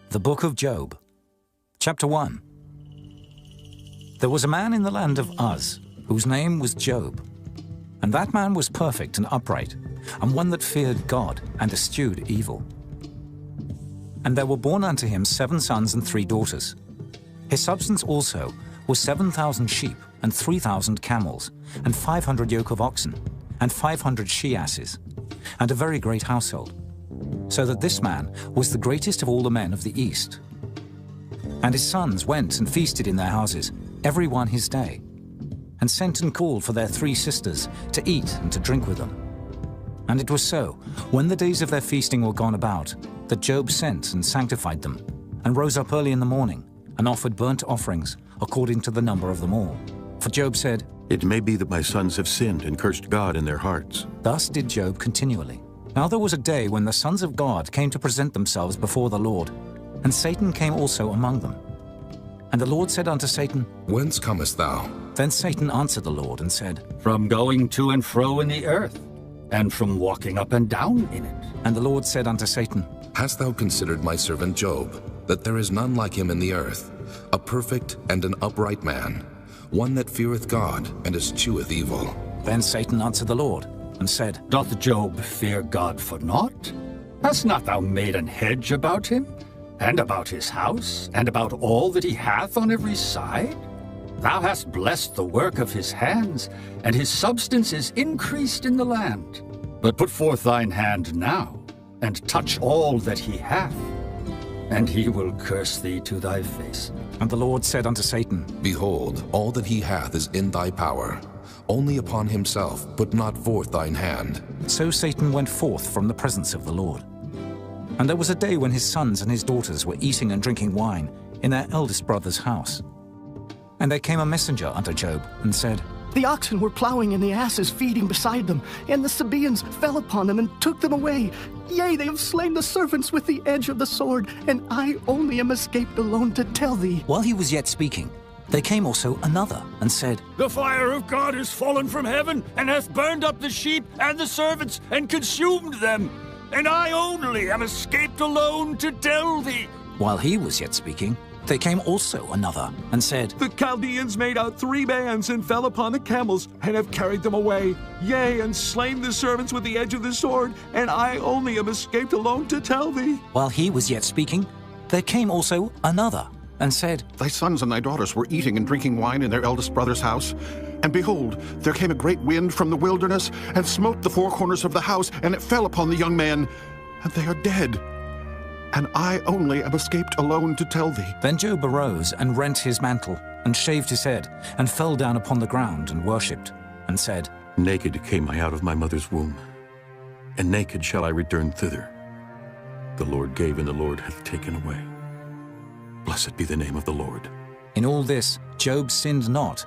The Book of Job, Chapter 1. There was a man in the land of Uz, whose name was Job. And that man was perfect and upright, and one that feared God and eschewed evil. And there were born unto him 7 sons and 3 daughters. His substance also was 7,000 sheep, and 3,000 camels, and 500 yoke of oxen, and 500 she-asses, and a very great household. So that this man was the greatest of all the men of the east. And his sons went and feasted in their houses, every one his day, and sent and called for their 3 sisters to eat and to drink with them. And it was so, when the days of their feasting were gone about, that Job sent and sanctified them, and rose up early in the morning, and offered burnt offerings according to the number of them all. For Job said, "It may be that my sons have sinned and cursed God in their hearts." Thus did Job continually. Now there was a day when the sons of God came to present themselves before the Lord, and Satan came also among them. And the Lord said unto Satan, Whence comest thou? Then Satan answered the Lord and said, From going to and fro in the earth, and from walking up and down in it. And the Lord said unto Satan, Hast thou considered my servant Job, that there is none like him in the earth, a perfect and an upright man, one that feareth God and escheweth evil? Then Satan answered the Lord and said, Doth Job fear God for naught? Hast not thou made an hedge about him, and about his house, and about all that he hath on every side? Thou hast blessed the work of his hands, and his substance is increased in the land. But put forth thine hand now, and touch all that he hath, and he will curse thee to thy face. And the Lord said unto Satan, Behold, all that he hath is in thy power. Only upon himself put not forth thine hand. So Satan went forth from the presence of the Lord. And there was a day when his sons and his daughters were eating and drinking wine in their eldest brother's house. And there came a messenger unto Job, and said, The oxen were plowing and the asses feeding beside them, and the Sabaeans fell upon them and took them away. Yea, they have slain the servants with the edge of the sword, and I only am escaped alone to tell thee. While he was yet speaking, there came also another, and said, The fire of God is fallen from heaven, and hath burned up the sheep and the servants, and consumed them. And I only am escaped alone to tell thee. While he was yet speaking, there came also another, and said, The Chaldeans made out 3 bands, and fell upon the camels, and have carried them away. Yea, and slain the servants with the edge of the sword, and I only am escaped alone to tell thee. While he was yet speaking, there came also another, and said, Thy sons and thy daughters were eating and drinking wine in their eldest brother's house. And behold, there came a great wind from the wilderness, and smote the 4 corners of the house, and it fell upon the young men, and they are dead. And I only am escaped alone to tell thee. Then Job arose and rent his mantle, and shaved his head, and fell down upon the ground, and worshipped, and said, Naked came I out of my mother's womb, and naked shall I return thither. The Lord gave, and the Lord hath taken away. Blessed be the name of the Lord. In all this Job sinned not,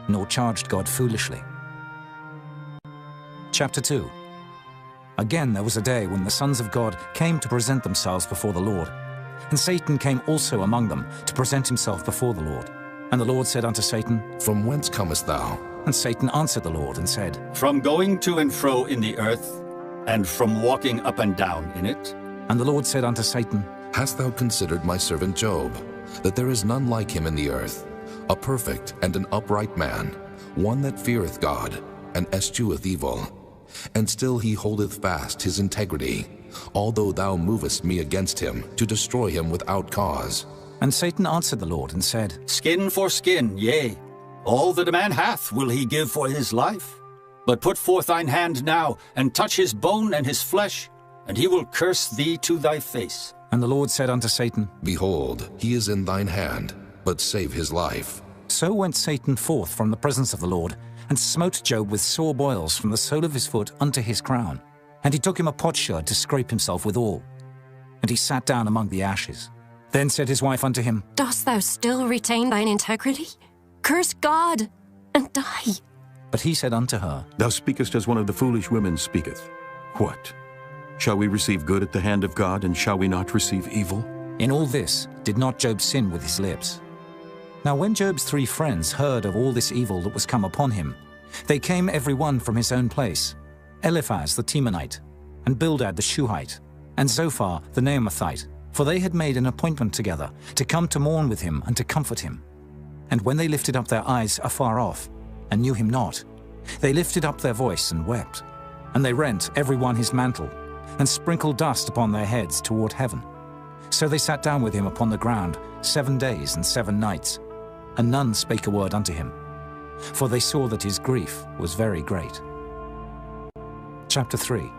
nor charged God foolishly. Chapter 2. Again there was a day when the sons of God came to present themselves before the Lord. And Satan came also among them to present himself before the Lord. And the Lord said unto Satan, From whence comest thou? And Satan answered the Lord and said, From going to and fro in the earth, and from walking up and down in it. And the Lord said unto Satan, Hast thou considered my servant Job, that there is none like him in the earth, a perfect and an upright man, one that feareth God, and escheweth evil? And still he holdeth fast his integrity, although thou movest me against him, to destroy him without cause. And Satan answered the Lord and said, Skin for skin, yea, all that a man hath will he give for his life. But put forth thine hand now, and touch his bone and his flesh, and he will curse thee to thy face. And the Lord said unto Satan, Behold, he is in thine hand, but save his life. So went Satan forth from the presence of the Lord, and smote Job with sore boils from the sole of his foot unto his crown. And he took him a potsherd to scrape himself withal. And he sat down among the ashes. Then said his wife unto him, Dost thou still retain thine integrity? Curse God, and die. But he said unto her, Thou speakest as one of the foolish women speaketh. What? Shall we receive good at the hand of God, and shall we not receive evil? In all this did not Job sin with his lips. Now when Job's 3 friends heard of all this evil that was come upon him, they came every one from his own place, Eliphaz the Temanite, and Bildad the Shuhite, and Zophar the Naamathite, for they had made an appointment together to come to mourn with him and to comfort him. And when they lifted up their eyes afar off, and knew him not, they lifted up their voice and wept. And they rent every one his mantle, and sprinkled dust upon their heads toward heaven. So they sat down with him upon the ground 7 days and 7 nights, and none spake a word unto him, for they saw that his grief was very great. Chapter 3.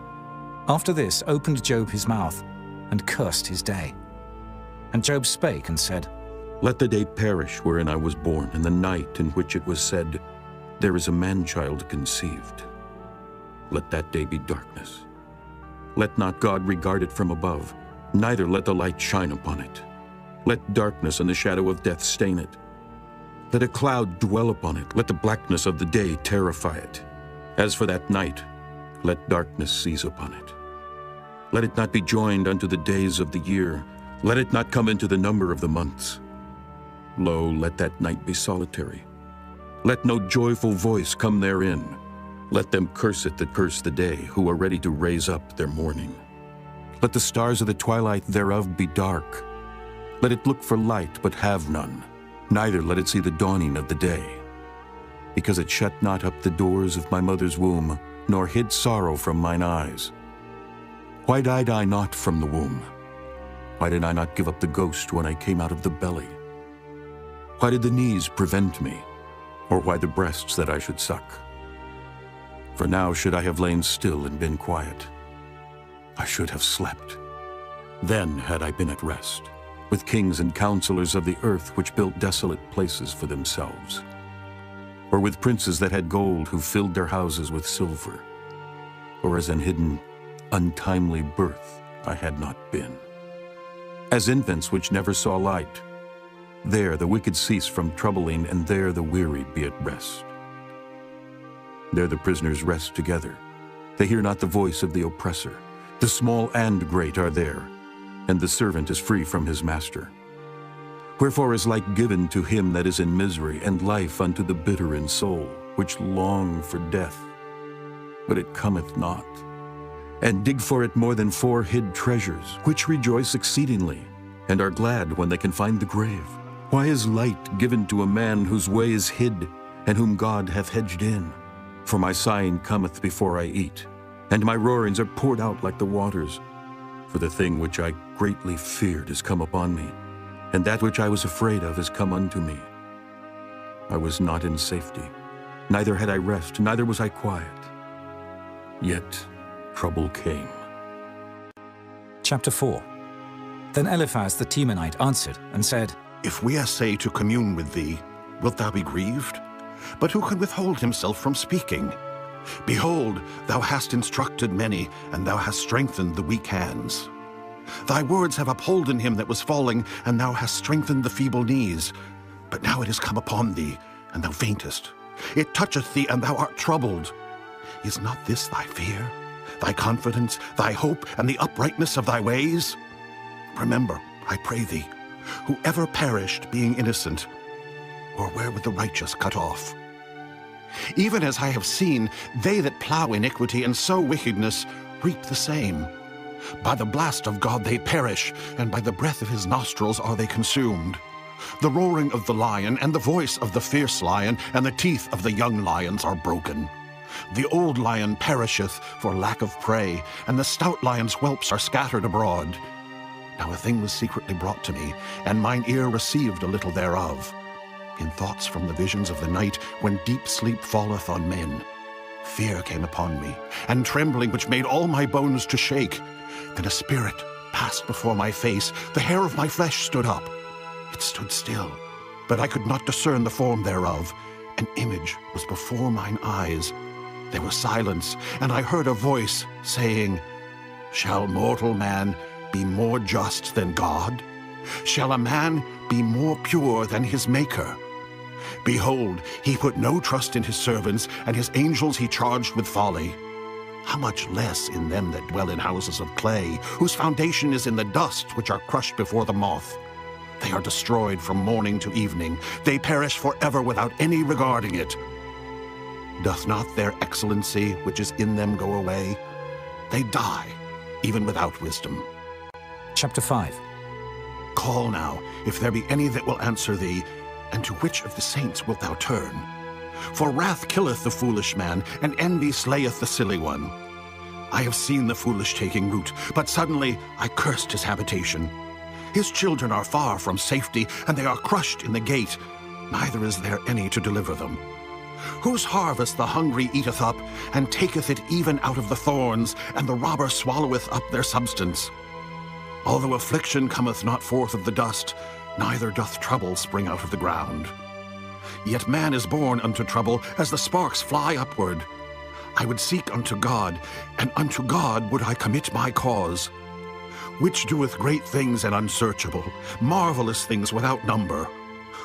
After this opened Job his mouth, and cursed his day. And Job spake and said, Let the day perish wherein I was born, and the night in which it was said, There is a man-child conceived. Let that day be darkness. Let not God regard it from above, neither let the light shine upon it. Let darkness and the shadow of death stain it. Let a cloud dwell upon it, let the blackness of the day terrify it. As for that night, let darkness seize upon it. Let it not be joined unto the days of the year, let it not come into the number of the months. Lo, let that night be solitary. Let no joyful voice come therein. Let them curse it that curse the day, who are ready to raise up their mourning. Let the stars of the twilight thereof be dark. Let it look for light, but have none, neither let it see the dawning of the day. Because it shut not up the doors of my mother's womb, nor hid sorrow from mine eyes. Why died I not from the womb? Why did I not give up the ghost when I came out of the belly? Why did the knees prevent me, or why the breasts that I should suck? For now should I have lain still and been quiet. I should have slept. Then had I been at rest, with kings and counselors of the earth which built desolate places for themselves, or with princes that had gold who filled their houses with silver, or as an hidden, untimely birth I had not been. As infants which never saw light, there the wicked cease from troubling, and there the weary be at rest. There the prisoners rest together. They hear not the voice of the oppressor. The small and great are there, and the servant is free from his master. Wherefore is light given to him that is in misery, and life unto the bitter in soul, which long for death, but it cometh not, and dig for it more than 4 hid treasures, which rejoice exceedingly, and are glad when they can find the grave. Why is light given to a man whose way is hid, and whom God hath hedged in? For my sighing cometh before I eat, and my roarings are poured out like the waters. For the thing which I greatly feared is come upon me, and that which I was afraid of is come unto me. I was not in safety, neither had I rest, neither was I quiet. Yet trouble came. Chapter 4. Then Eliphaz the Temanite answered and said, If we essay to commune with thee, wilt thou be grieved? But who can withhold himself from speaking? Behold, thou hast instructed many, and thou hast strengthened the weak hands. Thy words have upholden him that was falling, and thou hast strengthened the feeble knees. But now it is come upon thee, and thou faintest. It toucheth thee, and thou art troubled. Is not this thy fear, thy confidence, thy hope, and the uprightness of thy ways? Remember, I pray thee, who ever perished being innocent, or where were the righteous cut off? Even as I have seen, they that plow iniquity and sow wickedness reap the same. By the blast of God they perish, and by the breath of his nostrils are they consumed. The roaring of the lion, and the voice of the fierce lion, and the teeth of the young lions are broken. The old lion perisheth for lack of prey, and the stout lion's whelps are scattered abroad. Now a thing was secretly brought to me, and mine ear received a little thereof. In thoughts from the visions of the night, when deep sleep falleth on men, fear came upon me, and trembling which made all my bones to shake. Then a spirit passed before my face, the hair of my flesh stood up. It stood still, but I could not discern the form thereof. An image was before mine eyes. There was silence, and I heard a voice saying, Shall mortal man be more just than God? Shall a man be more pure than his Maker? Behold, he put no trust in his servants, and his angels he charged with folly. How much less in them that dwell in houses of clay, whose foundation is in the dust, which are crushed before the moth. They are destroyed from morning to evening. They perish forever without any regarding it. Doth not their excellency which is in them go away? They die, even without wisdom. Chapter 5. Call now, if there be any that will answer thee, and to which of the saints wilt thou turn? For wrath killeth the foolish man, and envy slayeth the silly one. I have seen the foolish taking root, but suddenly I cursed his habitation. His children are far from safety, and they are crushed in the gate, neither is there any to deliver them. Whose harvest the hungry eateth up, and taketh it even out of the thorns, and the robber swalloweth up their substance. Although affliction cometh not forth of the dust, neither doth trouble spring out of the ground. Yet man is born unto trouble, as the sparks fly upward. I would seek unto God, and unto God would I commit my cause. Which doeth great things and unsearchable, marvelous things without number.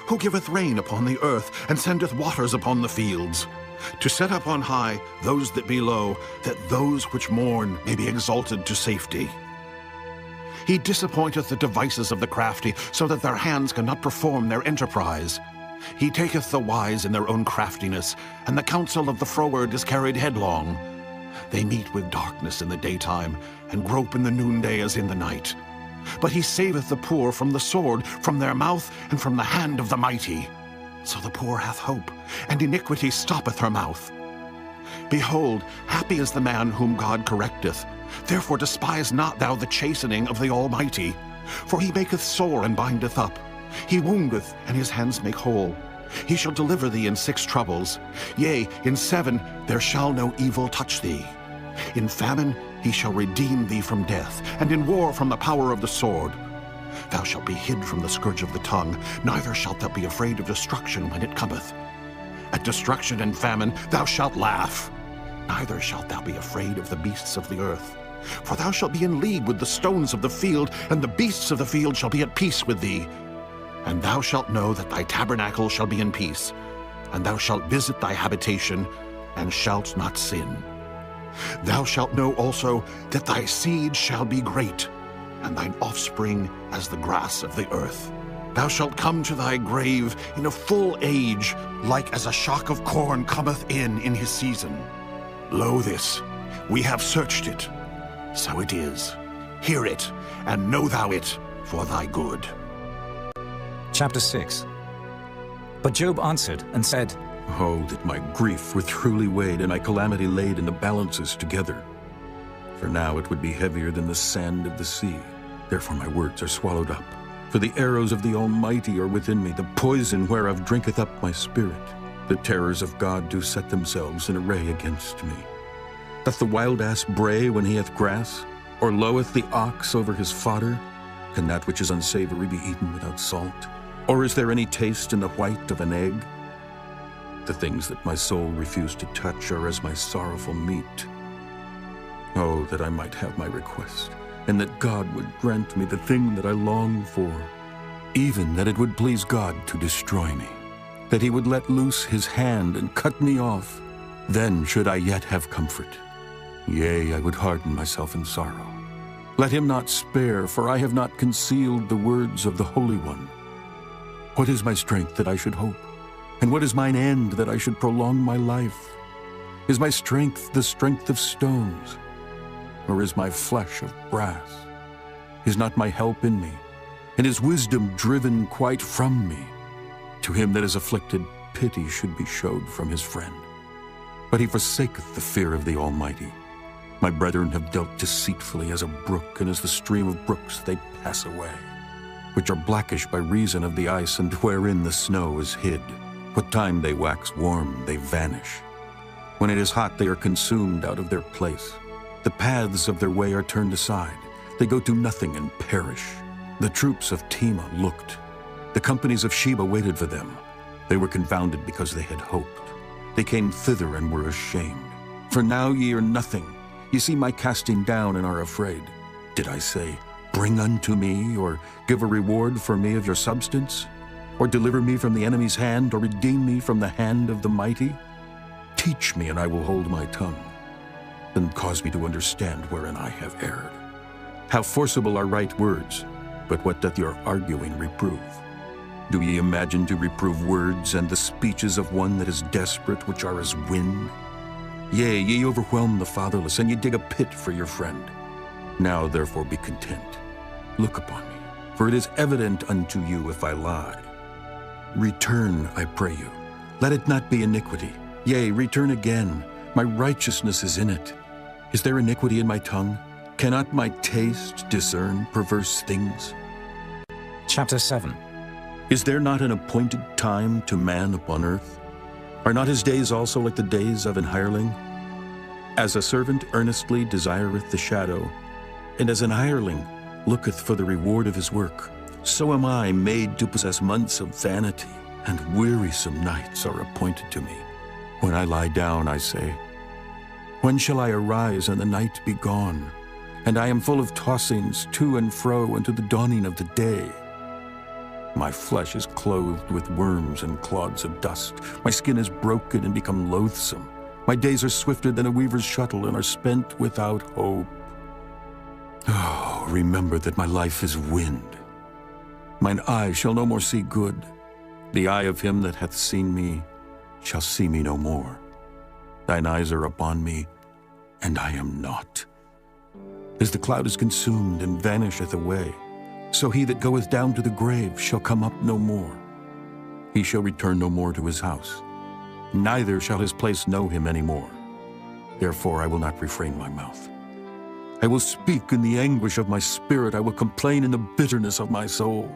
Who giveth rain upon the earth, and sendeth waters upon the fields. To set up on high those that be low, that those which mourn may be exalted to safety. He disappointeth the devices of the crafty, so that their hands cannot perform their enterprise. He taketh the wise in their own craftiness, and the counsel of the froward is carried headlong. They meet with darkness in the daytime, and grope in the noonday as in the night. But he saveth the poor from the sword, from their mouth, and from the hand of the mighty. So the poor hath hope, and iniquity stoppeth her mouth. Behold, happy is the man whom God correcteth. Therefore despise not thou the chastening of the Almighty. For he maketh sore and bindeth up. He woundeth, and his hands make whole. He shall deliver thee in 6 troubles. Yea, in 7 there shall no evil touch thee. In famine he shall redeem thee from death, and in war from the power of the sword. Thou shalt be hid from the scourge of the tongue, neither shalt thou be afraid of destruction when it cometh. At destruction and famine thou shalt laugh, neither shalt thou be afraid of the beasts of the earth. For thou shalt be in league with the stones of the field, and the beasts of the field shall be at peace with thee. And thou shalt know that thy tabernacle shall be in peace, and thou shalt visit thy habitation, and shalt not sin. Thou shalt know also that thy seed shall be great, and thine offspring as the grass of the earth. Thou shalt come to thy grave in a full age, like as a shock of corn cometh in his season. Lo this, we have searched it, so it is. Hear it, and know thou it for thy good. Chapter 6. But Job answered and said, Oh, that my grief were truly weighed, and my calamity laid in the balances together. For now it would be heavier than the sand of the sea. Therefore my words are swallowed up. For the arrows of the Almighty are within me, the poison whereof drinketh up my spirit. The terrors of God do set themselves in array against me. Doth the wild ass bray when he hath grass? Or loweth the ox over his fodder? Can that which is unsavory be eaten without salt? Or is there any taste in the white of an egg? The things that my soul refused to touch are as my sorrowful meat. Oh, that I might have my request, and that God would grant me the thing that I long for, even that it would please God to destroy me, that he would let loose his hand and cut me off. Then should I yet have comfort. Yea, I would harden myself in sorrow. Let him not spare, for I have not concealed the words of the Holy One. What is my strength that I should hope? And what is mine end that I should prolong my life? Is my strength the strength of stones? Or is my flesh of brass? Is not my help in me? And is wisdom driven quite from me? To him that is afflicted, pity should be showed from his friend. But he forsaketh the fear of the Almighty. My brethren have dealt deceitfully as a brook, and as the stream of brooks they pass away, which are blackish by reason of the ice, and wherein the snow is hid. What time they wax warm, they vanish. When it is hot, they are consumed out of their place. The paths of their way are turned aside. They go to nothing and perish. The troops of Tema looked. The companies of Sheba waited for them. They were confounded because they had hoped. They came thither and were ashamed. For now ye are nothing. Ye see my casting down and are afraid. Did I say, bring unto me, or give a reward for me of your substance? Or deliver me from the enemy's hand, or redeem me from the hand of the mighty? Teach me, and I will hold my tongue. Then cause me to understand wherein I have erred. How forcible are right words, but what doth your arguing reprove? Do ye imagine to reprove words, and the speeches of one that is desperate, which are as wind? Yea, ye overwhelm the fatherless, and ye dig a pit for your friend. Now therefore be content. Look upon me, for it is evident unto you if I lie. Return, I pray you. Let it not be iniquity. Yea, return again. My righteousness is in it. Is there iniquity in my tongue? Cannot my taste discern perverse things? Chapter 7. Is there not an appointed time to man upon earth? Are not his days also like the days of an hireling? As a servant earnestly desireth the shadow, and as an hireling looketh for the reward of his work, so am I made to possess months of vanity, and wearisome nights are appointed to me. When I lie down, I say, when shall I arise and the night be gone? And I am full of tossings to and fro unto the dawning of the day. My flesh is clothed with worms and clods of dust. My skin is broken and become loathsome. My days are swifter than a weaver's shuttle and are spent without hope. Oh, remember that my life is wind. Mine eye shall no more see good. The eye of him that hath seen me shall see me no more. Thine eyes are upon me, and I am not. As the cloud is consumed and vanisheth away, so he that goeth down to the grave shall come up no more. He shall return no more to his house, neither shall his place know him any more. Therefore I will not refrain my mouth. I will speak in the anguish of my spirit. I will complain in the bitterness of my soul.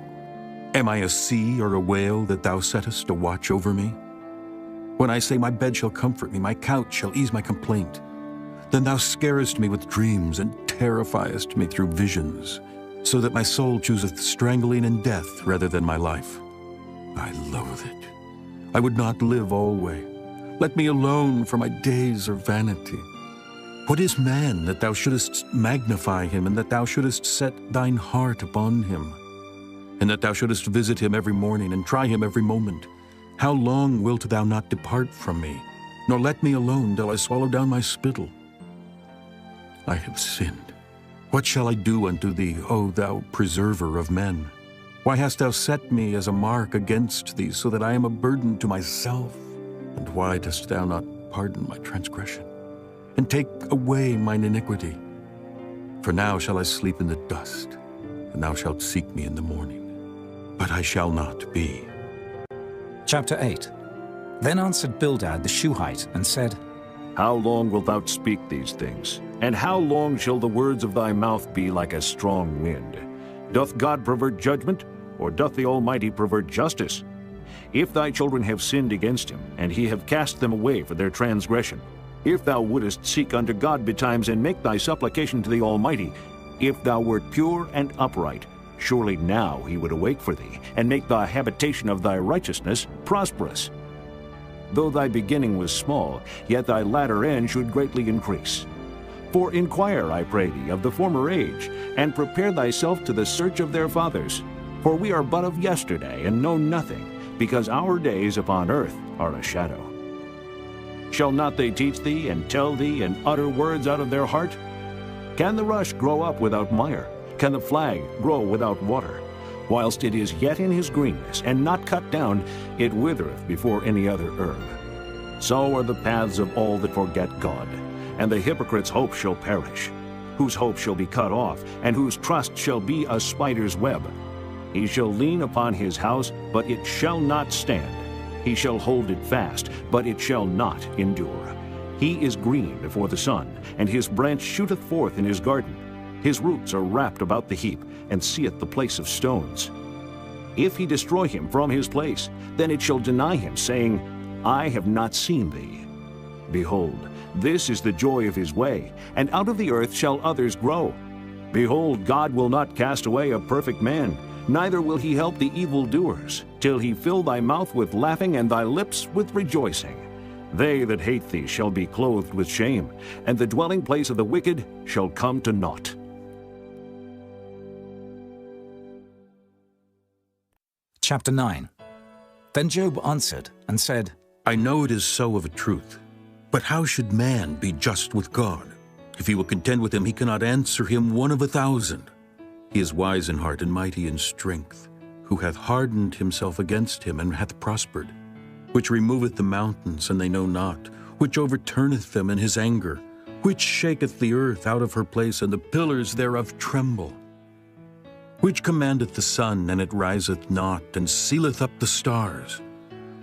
Am I a sea or a whale that thou settest a watch over me? When I say my bed shall comfort me, my couch shall ease my complaint, then thou scarest me with dreams and terrifiest me through visions, so that my soul chooseth strangling and death rather than my life. I loathe it. I would not live alway. Let me alone, for my days are vanity. What is man that thou shouldest magnify him, and that thou shouldest set thine heart upon him, and that thou shouldest visit him every morning and try him every moment? How long wilt thou not depart from me, nor let me alone till I swallow down my spittle? I have sinned. What shall I do unto thee, O thou preserver of men? Why hast thou set me as a mark against thee, so that I am a burden to myself? And why dost thou not pardon my transgression, and take away mine iniquity? For now shall I sleep in the dust, and thou shalt seek me in the morning. But I shall not be. Chapter 8. Then answered Bildad the Shuhite, and said, How long wilt thou speak these things? And how long shall the words of thy mouth be like a strong wind? Doth God pervert judgment, or doth the Almighty pervert justice? If thy children have sinned against him, and he have cast them away for their transgression, if thou wouldest seek unto God betimes, and make thy supplication to the Almighty, if thou wert pure and upright, surely now he would awake for thee, and make the habitation of thy righteousness prosperous. Though thy beginning was small, yet thy latter end should greatly increase. For inquire, I pray thee, of the former age, and prepare thyself to the search of their fathers. For we are but of yesterday, and know nothing, because our days upon earth are a shadow. Shall not they teach thee, and tell thee, and utter words out of their heart? Can the rush grow up without mire? Can the flag grow without water? Whilst it is yet in his greenness, and not cut down, it withereth before any other herb. So are the paths of all that forget God, and the hypocrite's hope shall perish, whose hope shall be cut off, and whose trust shall be a spider's web. He shall lean upon his house, but it shall not stand. He shall hold it fast, but it shall not endure. He is green before the sun, and his branch shooteth forth in his garden. His roots are wrapped about the heap, and seeth the place of stones. If he destroy him from his place, then it shall deny him, saying, I have not seen thee. Behold, this is the joy of his way, and out of the earth shall others grow. Behold, God will not cast away a perfect man, neither will he help the evildoers, till he fill thy mouth with laughing and thy lips with rejoicing. They that hate thee shall be clothed with shame, and the dwelling place of the wicked shall come to naught. Chapter 9. Then Job answered and said, I know it is so of a truth. But how should man be just with God? If he will contend with him, he cannot answer him 1 of 1,000. He is wise in heart and mighty in strength, who hath hardened himself against him and hath prospered, which removeth the mountains, and they know not, which overturneth them in his anger, which shaketh the earth out of her place, and the pillars thereof tremble. Which commandeth the sun, and it riseth not, and sealeth up the stars?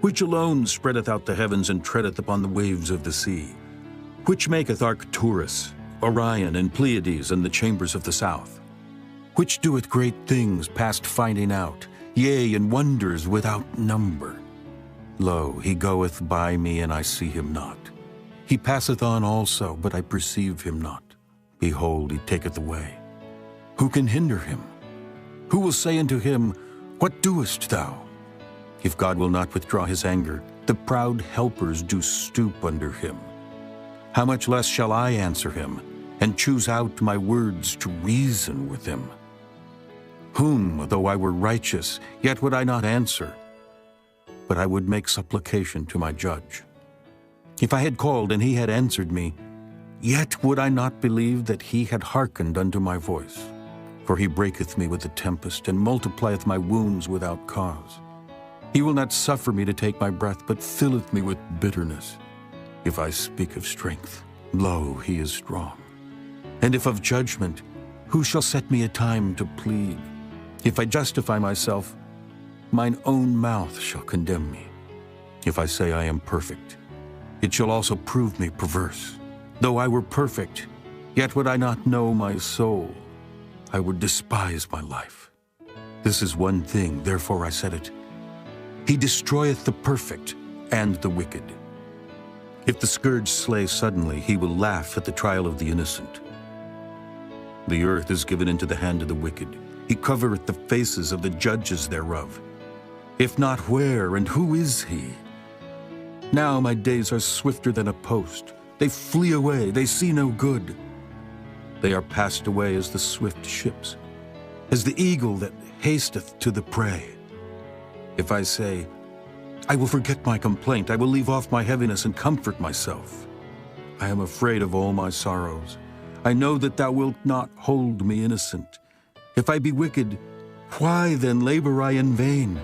Which alone spreadeth out the heavens, and treadeth upon the waves of the sea? Which maketh Arcturus, Orion, and Pleiades, and the chambers of the south? Which doeth great things past finding out, yea, and wonders without number? Lo, he goeth by me, and I see him not. He passeth on also, but I perceive him not. Behold, he taketh away. Who can hinder him? Who will say unto him, What doest thou? If God will not withdraw his anger, the proud helpers do stoop under him. How much less shall I answer him, and choose out my words to reason with him? Whom, though I were righteous, yet would I not answer, but I would make supplication to my judge. If I had called, and he had answered me, yet would I not believe that he had hearkened unto my voice. For he breaketh me with the tempest, and multiplieth my wounds without cause. He will not suffer me to take my breath, but filleth me with bitterness. If I speak of strength, lo, he is strong. And if of judgment, who shall set me a time to plead? If I justify myself, mine own mouth shall condemn me. If I say I am perfect, it shall also prove me perverse. Though I were perfect, yet would I not know my soul. I would despise my life. This is one thing, therefore I said it. He destroyeth the perfect and the wicked. If the scourge slay suddenly, he will laugh at the trial of the innocent. The earth is given into the hand of the wicked. He covereth the faces of the judges thereof. If not, where and who is he? Now my days are swifter than a post. They flee away, they see no good. They are passed away as the swift ships, as the eagle that hasteth to the prey. If I say, I will forget my complaint, I will leave off my heaviness and comfort myself. I am afraid of all my sorrows. I know that thou wilt not hold me innocent. If I be wicked, why then labor I in vain?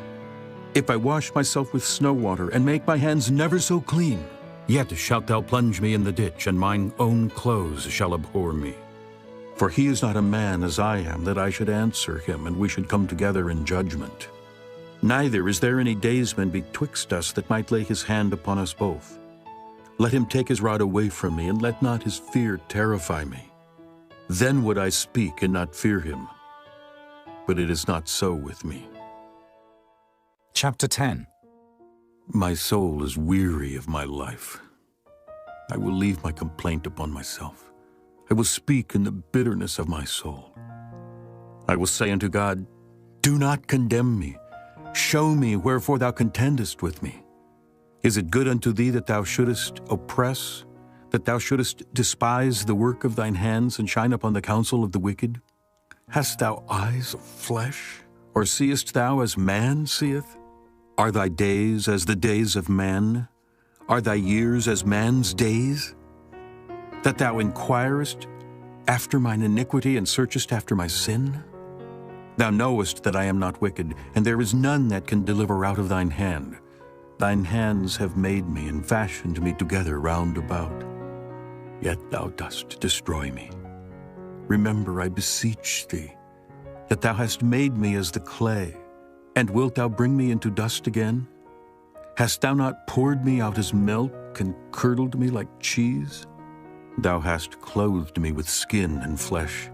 If I wash myself with snow water, and make my hands never so clean, yet shalt thou plunge me in the ditch, and mine own clothes shall abhor me. For he is not a man as I am, that I should answer him, and we should come together in judgment. Neither is there any daysman betwixt us that might lay his hand upon us both. Let him take his rod away from me, and let not his fear terrify me. Then would I speak and not fear him. But it is not so with me. Chapter 10. My soul is weary of my life. I will leave my complaint upon myself. I will speak in the bitterness of my soul. I will say unto God, Do not condemn me. Show me wherefore thou contendest with me. Is it good unto thee that thou shouldest oppress, that thou shouldest despise the work of thine hands, and shine upon the counsel of the wicked? Hast thou eyes of flesh, or seest thou as man seeth? Are thy days as the days of man? Are thy years as man's days? That thou inquirest after mine iniquity, and searchest after my sin? Thou knowest that I am not wicked, and there is none that can deliver out of thine hand. Thine hands have made me, and fashioned me together round about. Yet thou dost destroy me. Remember, I beseech thee, that thou hast made me as the clay, and wilt thou bring me into dust again? Hast thou not poured me out as milk, and curdled me like cheese? Thou hast clothed me with skin and flesh,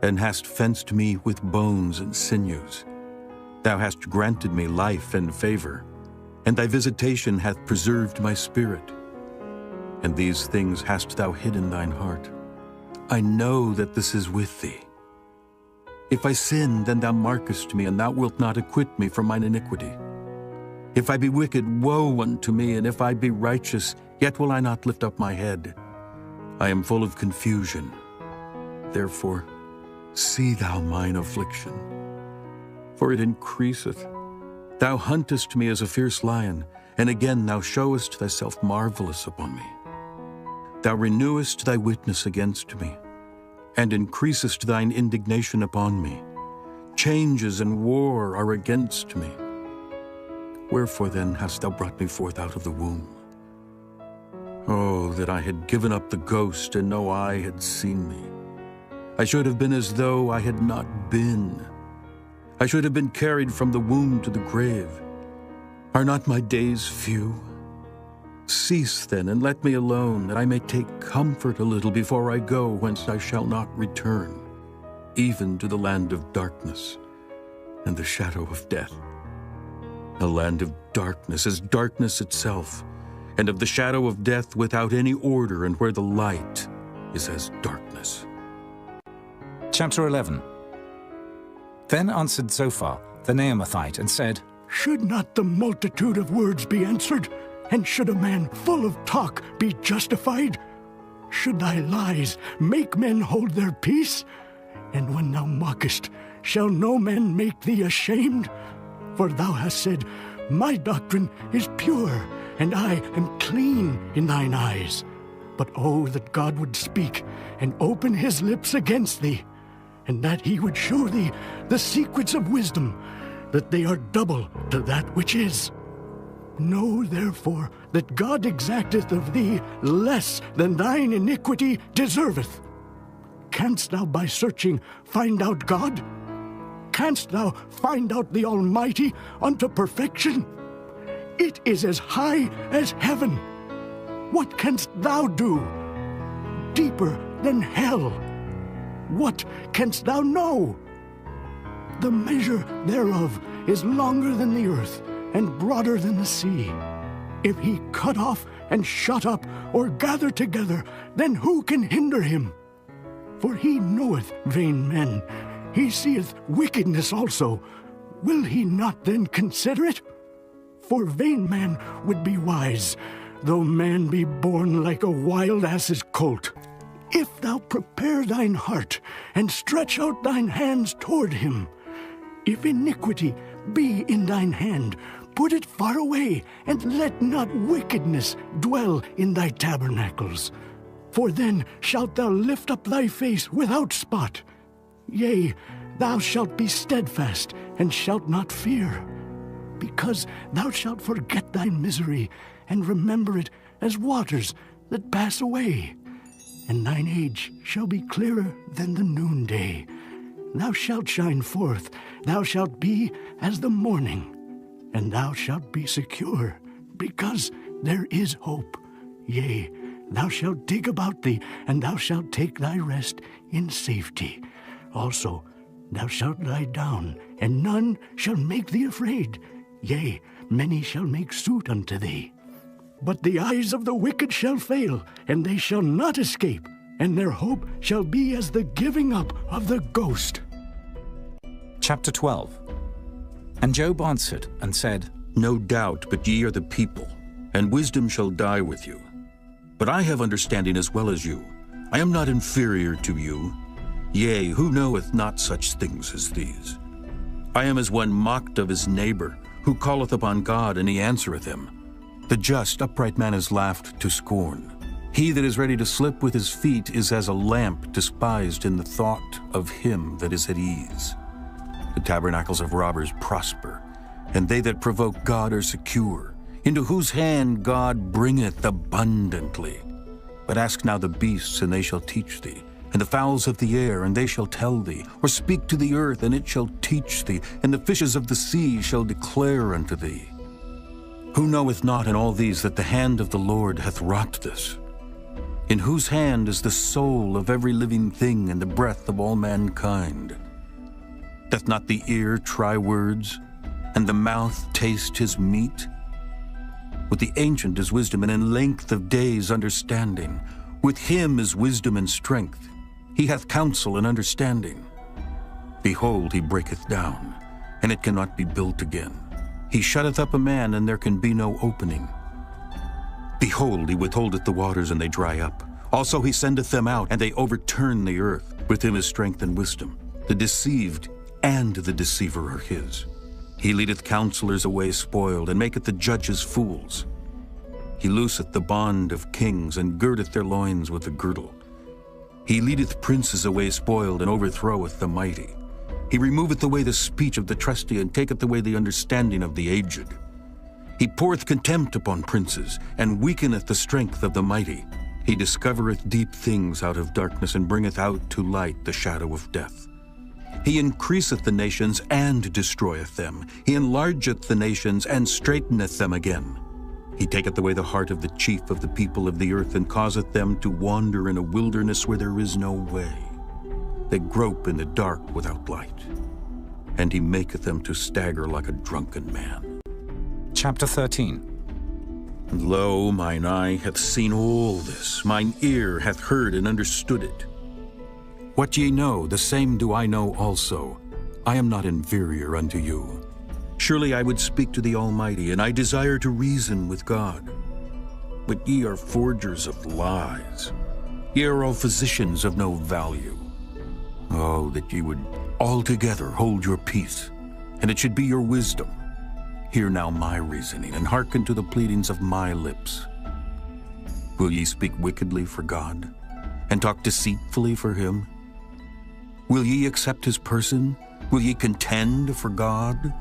and hast fenced me with bones and sinews. Thou hast granted me life and favor, and thy visitation hath preserved my spirit. And these things hast thou hid in thine heart. I know that this is with thee. If I sin, then thou markest me, and thou wilt not acquit me from mine iniquity. If I be wicked, woe unto me, and if I be righteous, yet will I not lift up my head. I am full of confusion. Therefore, see thou mine affliction, for it increaseth. Thou huntest me as a fierce lion, and again thou showest thyself marvelous upon me. Thou renewest thy witness against me, and increasest thine indignation upon me. Changes and war are against me. Wherefore then hast thou brought me forth out of the womb? Oh, that I had given up the ghost, and no eye had seen me. I should have been as though I had not been. I should have been carried from the womb to the grave. Are not my days few? Cease then, and let me alone, that I may take comfort a little before I go whence I shall not return, even to the land of darkness and the shadow of death. A land of darkness is darkness itself, and of the shadow of death without any order, and where the light is as darkness. Chapter 11. Then answered Zophar, the Naamathite, and said, Should not the multitude of words be answered? And should a man full of talk be justified? Should thy lies make men hold their peace? And when thou mockest, shall no man make thee ashamed? For thou hast said, My doctrine is pure, and I am clean in thine eyes. But oh, that God would speak and open his lips against thee, and that he would show thee the secrets of wisdom, that they are double to that which is. Know therefore that God exacteth of thee less than thine iniquity deserveth. Canst thou by searching find out God? Canst thou find out the Almighty unto perfection? It is as high as heaven. What canst thou do? Deeper than hell. What canst thou know? The measure thereof is longer than the earth, and broader than the sea. If he cut off and shut up, or gather together, then who can hinder him? For he knoweth vain men, he seeth wickedness also. Will he not then consider it? For vain man would be wise, though man be born like a wild ass's colt. If thou prepare thine heart, and stretch out thine hands toward him, if iniquity be in thine hand, put it far away, and let not wickedness dwell in thy tabernacles. For then shalt thou lift up thy face without spot. Yea, thou shalt be steadfast, and shalt not fear. Because thou shalt forget thy misery, and remember it as waters that pass away. And thine age shall be clearer than the noonday. Thou shalt shine forth, thou shalt be as the morning, and thou shalt be secure, because there is hope. Yea, thou shalt dig about thee, and thou shalt take thy rest in safety. Also, thou shalt lie down, and none shall make thee afraid. Yea, many shall make suit unto thee. But the eyes of the wicked shall fail, and they shall not escape, and their hope shall be as the giving up of the ghost. Chapter 12. And Job answered and said, No doubt, but ye are the people, and wisdom shall die with you. But I have understanding as well as you. I am not inferior to you. Yea, who knoweth not such things as these? I am as one mocked of his neighbor, who calleth upon God, and he answereth him. The just, upright man is laughed to scorn. He that is ready to slip with his feet is as a lamp despised in the thought of him that is at ease. The tabernacles of robbers prosper, and they that provoke God are secure, into whose hand God bringeth abundantly. But ask now the beasts, and they shall teach thee, and the fowls of the air, and they shall tell thee, or speak to the earth, and it shall teach thee, and the fishes of the sea shall declare unto thee. Who knoweth not in all these that the hand of the Lord hath wrought this? In whose hand is the soul of every living thing, and the breath of all mankind? Doth not the ear try words, and the mouth taste his meat? With the ancient is wisdom, and in length of days understanding. With him is wisdom and strength. He hath counsel and understanding. Behold, he breaketh down, and it cannot be built again. He shutteth up a man, and there can be no opening. Behold, he withholdeth the waters, and they dry up. Also he sendeth them out, and they overturn the earth. With him is strength and wisdom. The deceived and the deceiver are his. He leadeth counselors away spoiled, and maketh the judges fools. He looseth the bond of kings, and girdeth their loins with a girdle. He leadeth princes away spoiled, and overthroweth the mighty. He removeth away the speech of the trusty, and taketh away the understanding of the aged. He poureth contempt upon princes, and weakeneth the strength of the mighty. He discovereth deep things out of darkness, and bringeth out to light the shadow of death. He increaseth the nations and destroyeth them. He enlargeth the nations and straighteneth them again. He taketh away the heart of the chief of the people of the earth, and causeth them to wander in a wilderness where there is no way. They grope in the dark without light, and he maketh them to stagger like a drunken man. Chapter 13. And lo, mine eye hath seen all this, mine ear hath heard and understood it. What ye know, the same do I know also. I am not inferior unto you. Surely I would speak to the Almighty, and I desire to reason with God. But ye are forgers of lies. Ye are all physicians of no value. Oh, that ye would altogether hold your peace, and it should be your wisdom. Hear now my reasoning, and hearken to the pleadings of my lips. Will ye speak wickedly for God, and talk deceitfully for him? Will ye accept his person? Will ye contend for God?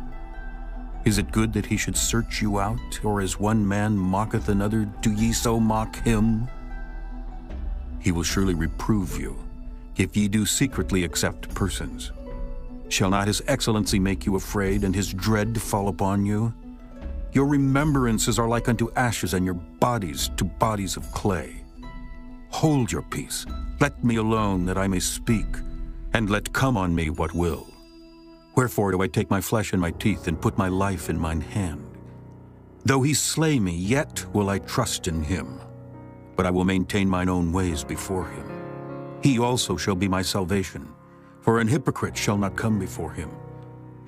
Is it good that he should search you out, or as one man mocketh another, do ye so mock him? He will surely reprove you, if ye do secretly accept persons. Shall not his excellency make you afraid, and his dread fall upon you? Your remembrances are like unto ashes, and your bodies to bodies of clay. Hold your peace, let me alone, that I may speak, and let come on me what will. Wherefore do I take my flesh in my teeth, and put my life in mine hand? Though he slay me, yet will I trust in him, but I will maintain mine own ways before him. He also shall be my salvation, for an hypocrite shall not come before him.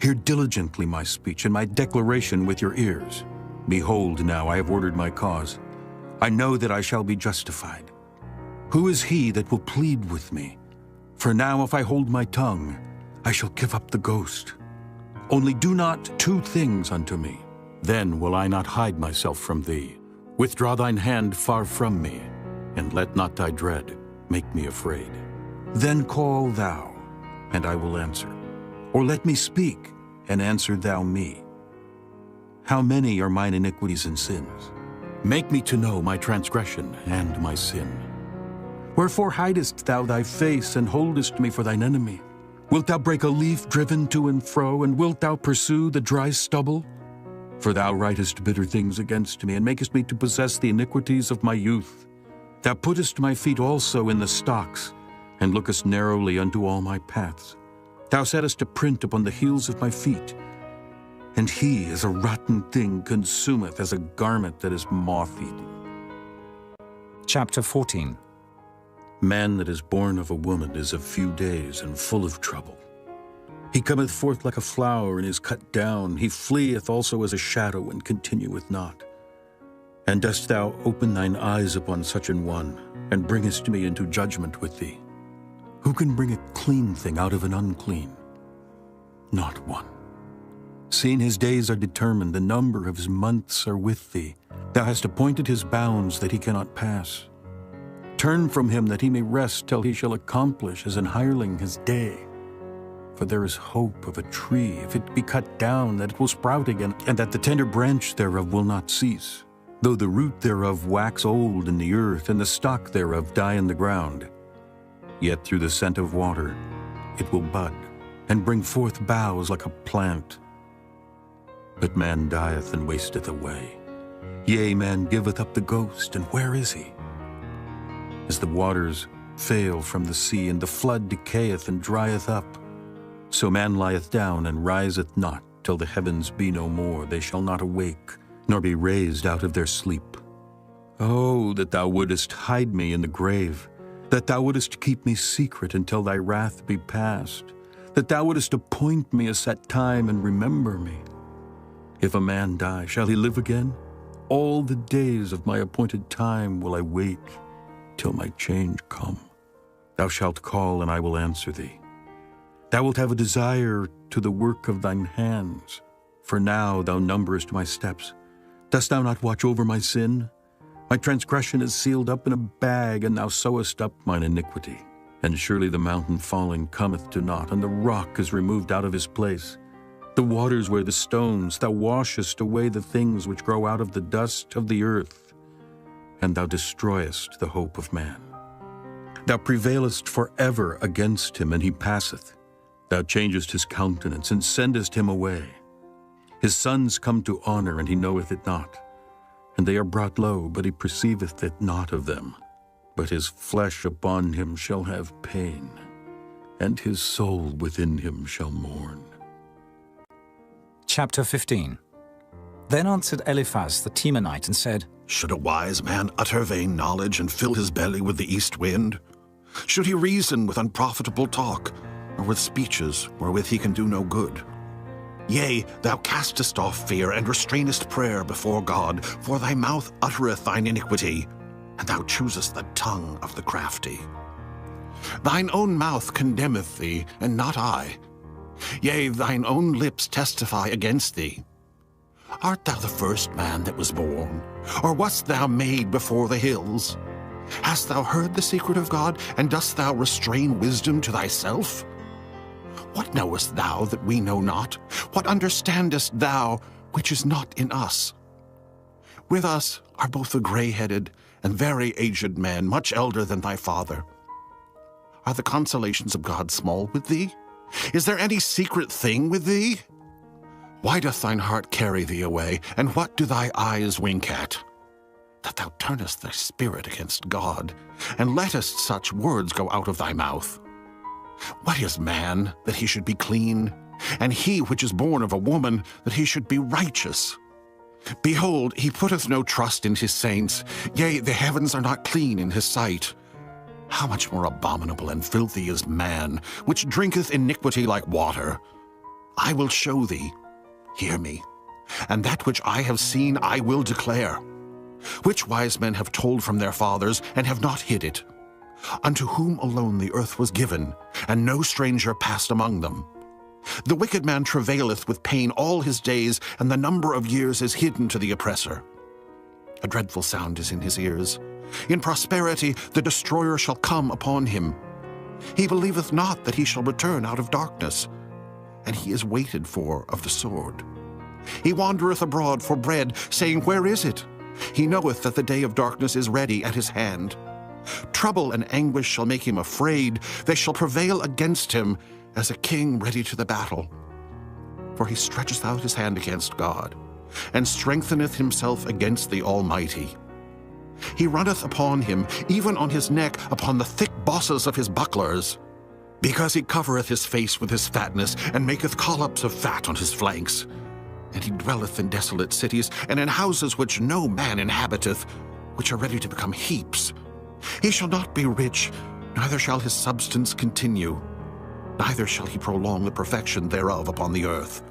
Hear diligently my speech, and my declaration with your ears. Behold, now I have ordered my cause. I know that I shall be justified. Who is he that will plead with me? For now if I hold my tongue, I shall give up the ghost. Only do not two things unto me. Then will I not hide myself from thee. Withdraw thine hand far from me, and let not thy dread make me afraid. Then call thou, and I will answer. Or let me speak, and answer thou me. How many are mine iniquities and sins? Make me to know my transgression and my sin. Wherefore hidest thou thy face, and holdest me for thine enemy? Wilt thou break a leaf driven to and fro, and wilt thou pursue the dry stubble? For thou writest bitter things against me, and makest me to possess the iniquities of my youth. Thou puttest my feet also in the stocks, and lookest narrowly unto all my paths. Thou settest a print upon the heels of my feet, and he as a rotten thing consumeth, as a garment that is moth-eaten. Chapter 14. Man that is born of a woman is of few days, and full of trouble. He cometh forth like a flower, and is cut down. He fleeth also as a shadow, and continueth not. And dost thou open thine eyes upon such an one, and bringest me into judgment with thee? Who can bring a clean thing out of an unclean? Not one. Seeing his days are determined, the number of his months are with thee. Thou hast appointed his bounds that he cannot pass. Turn from him that he may rest till he shall accomplish as an hireling his day. For there is hope of a tree, if it be cut down, that it will sprout again, and that the tender branch thereof will not cease. Though the root thereof wax old in the earth, and the stock thereof die in the ground, yet through the scent of water it will bud, and bring forth boughs like a plant. But man dieth and wasteth away. Yea, man giveth up the ghost, and where is he? As the waters fail from the sea, and the flood decayeth and drieth up, so man lieth down and riseth not, till the heavens be no more. They shall not awake, nor be raised out of their sleep. Oh, that thou wouldest hide me in the grave, that thou wouldest keep me secret until thy wrath be past, that thou wouldest appoint me a set time and remember me. If a man die, shall he live again? All the days of my appointed time will I wait, till my change come. Thou shalt call, and I will answer thee. Thou wilt have a desire to the work of thine hands, for now thou numberest my steps. Dost thou not watch over my sin? My transgression is sealed up in a bag, and thou sewest up mine iniquity. And surely the mountain falling cometh to naught, and the rock is removed out of his place. The waters wear the stones, thou washest away the things which grow out of the dust of the earth, and thou destroyest the hope of man. Thou prevailest forever against him, and he passeth. Thou changest his countenance, and sendest him away. His sons come to honor, and he knoweth it not. And they are brought low, but he perceiveth it not of them. But his flesh upon him shall have pain, and his soul within him shall mourn. Chapter 15. Then answered Eliphaz the Temanite and said, Should a wise man utter vain knowledge and fill his belly with the east wind? Should he reason with unprofitable talk, or with speeches wherewith he can do no good? Yea, thou castest off fear and restrainest prayer before God, for thy mouth uttereth thine iniquity, and thou choosest the tongue of the crafty. Thine own mouth condemneth thee, and not I. Yea, thine own lips testify against thee. Art thou the first man that was born? Or wast thou made before the hills? Hast thou heard the secret of God, and dost thou restrain wisdom to thyself? What knowest thou that we know not? What understandest thou which is not in us? With us are both the gray-headed and very aged men, much elder than thy father. Are the consolations of God small with thee? Is there any secret thing with thee? Why doth thine heart carry thee away, and what do thy eyes wink at? That thou turnest thy spirit against God, and lettest such words go out of thy mouth. What is man, that he should be clean? And he which is born of a woman, that he should be righteous? Behold, he putteth no trust in his saints, yea, the heavens are not clean in his sight. How much more abominable and filthy is man, which drinketh iniquity like water? I will show thee, hear me, and that which I have seen I will declare. Which wise men have told from their fathers, and have not hid it? Unto whom alone the earth was given, and no stranger passed among them. The wicked man travaileth with pain all his days, and the number of years is hidden to the oppressor. A dreadful sound is in his ears. In prosperity the destroyer shall come upon him. He believeth not that he shall return out of darkness, and he is waited for of the sword. He wandereth abroad for bread, saying, Where is it? He knoweth that the day of darkness is ready at his hand. Trouble and anguish shall make him afraid. They shall prevail against him as a king ready to the battle. For he stretcheth out his hand against God, and strengtheneth himself against the Almighty. He runneth upon him, even on his neck, upon the thick bosses of his bucklers. Because he covereth his face with his fatness, and maketh collops of fat on his flanks. And he dwelleth in desolate cities, and in houses which no man inhabiteth, which are ready to become heaps. He shall not be rich, neither shall his substance continue, neither shall he prolong the perfection thereof upon the earth.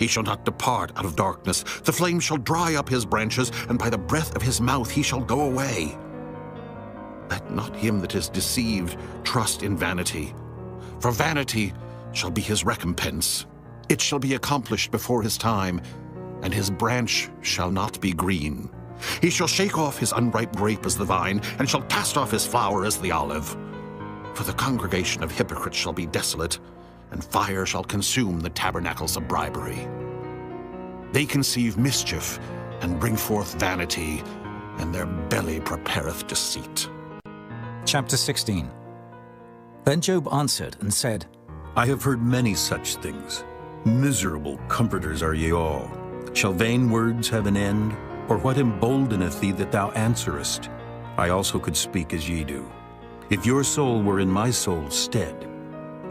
He shall not depart out of darkness. The flame shall dry up his branches, and by the breath of his mouth he shall go away. Let not him that is deceived trust in vanity, for vanity shall be his recompense. It shall be accomplished before his time, and his branch shall not be green. He shall shake off his unripe grape as the vine, and shall cast off his flower as the olive. For the congregation of hypocrites shall be desolate, and fire shall consume the tabernacles of bribery. They conceive mischief, and bring forth vanity, and their belly prepareth deceit. Chapter 16. Then Job answered and said, I have heard many such things. Miserable comforters are ye all. Shall vain words have an end? Or what emboldeneth thee that thou answerest? I also could speak as ye do. If your soul were in my soul's stead,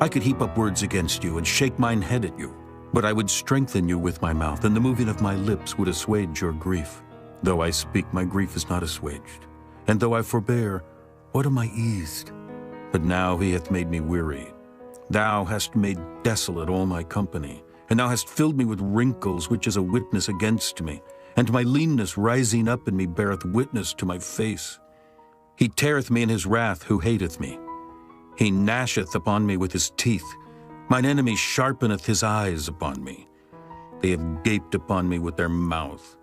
I could heap up words against you and shake mine head at you. But I would strengthen you with my mouth, and the moving of my lips would assuage your grief. Though I speak, my grief is not assuaged. And though I forbear, what am I eased? But now he hath made me weary. Thou hast made desolate all my company, and thou hast filled me with wrinkles, which is a witness against me. And my leanness rising up in me beareth witness to my face. He teareth me in his wrath who hateth me. He gnasheth upon me with his teeth. Mine enemy sharpeneth his eyes upon me. They have gaped upon me with their mouth.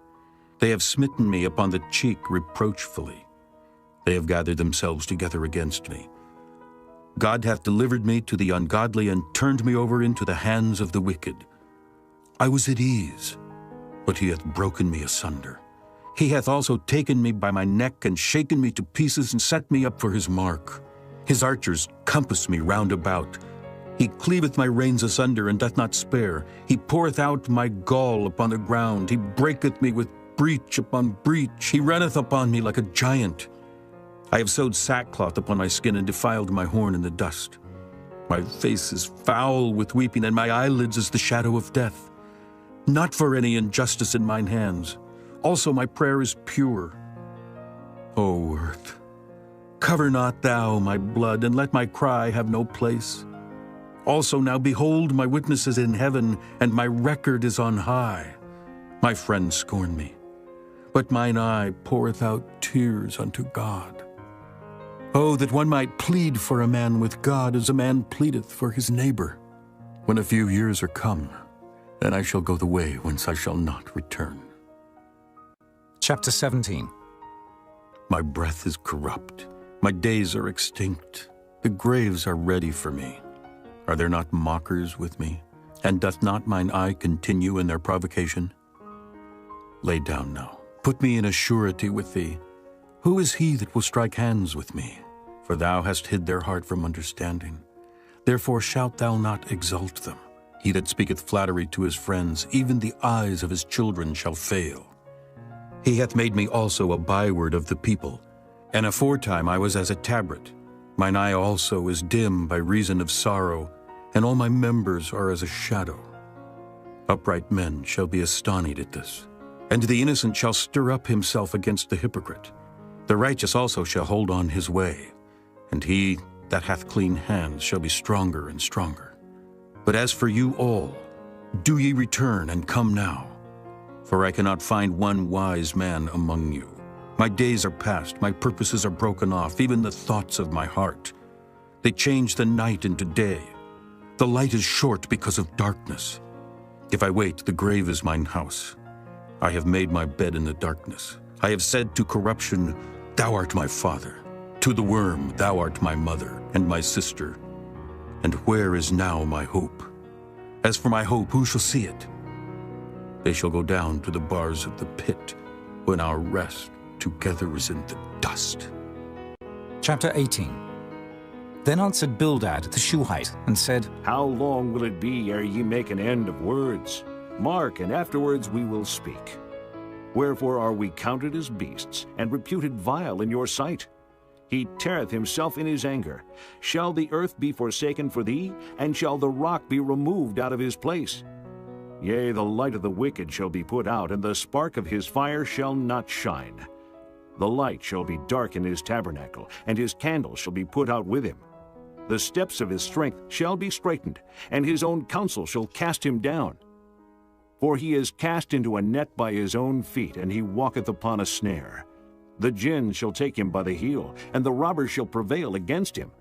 They have smitten me upon the cheek reproachfully. They have gathered themselves together against me. God hath delivered me to the ungodly, and turned me over into the hands of the wicked. I was at ease, but he hath broken me asunder. He hath also taken me by my neck, and shaken me to pieces, and set me up for his mark. His archers compass me round about. He cleaveth my reins asunder, and doth not spare. He poureth out my gall upon the ground. He breaketh me with breach upon breach. He runneth upon me like a giant. I have sewed sackcloth upon my skin, and defiled my horn in the dust. My face is foul with weeping, and my eyelids as the shadow of death. Not for any injustice in mine hands. Also my prayer is pure. O earth, cover not thou my blood, and let my cry have no place. Also now behold, my witness is in heaven, and my record is on high. My friends scorn me, but mine eye poureth out tears unto God. Oh, that one might plead for a man with God as a man pleadeth for his neighbor. When a few years are come, then I shall go the way whence I shall not return. Chapter 17. My breath is corrupt, my days are extinct, the graves are ready for me. Are there not mockers with me? And doth not mine eye continue in their provocation? Lay down now, put me in a surety with thee. Who is he that will strike hands with me? For thou hast hid their heart from understanding. Therefore shalt thou not exalt them. He that speaketh flattery to his friends, even the eyes of his children shall fail. He hath made me also a byword of the people, and aforetime I was as a tabret. Mine eye also is dim by reason of sorrow, and all my members are as a shadow. Upright men shall be astonished at this, and the innocent shall stir up himself against the hypocrite. The righteous also shall hold on his way, and he that hath clean hands shall be stronger and stronger. But as for you all, do ye return and come now, for I cannot find one wise man among you. My days are past, my purposes are broken off, even the thoughts of my heart. They change the night into day. The light is short because of darkness. If I wait, the grave is mine house. I have made my bed in the darkness. I have said to corruption, Thou art my father. To the worm, Thou art my mother and my sister. And where is now my hope? As for my hope, who shall see it? They shall go down to the bars of the pit, when our rest together is in the dust. Chapter 18. Then answered Bildad the Shuhite, and said, How long will it be ere ye make an end of words? Mark, and afterwards we will speak. Wherefore are we counted as beasts, and reputed vile in your sight? He teareth himself in his anger. Shall the earth be forsaken for thee, and shall the rock be removed out of his place? Yea, the light of the wicked shall be put out, and the spark of his fire shall not shine. The light shall be dark in his tabernacle, and his candles shall be put out with him. The steps of his strength shall be straightened, and his own counsel shall cast him down. For he is cast into a net by his own feet, and he walketh upon a snare. The gin shall take him by the heel, and the robbers shall prevail against him.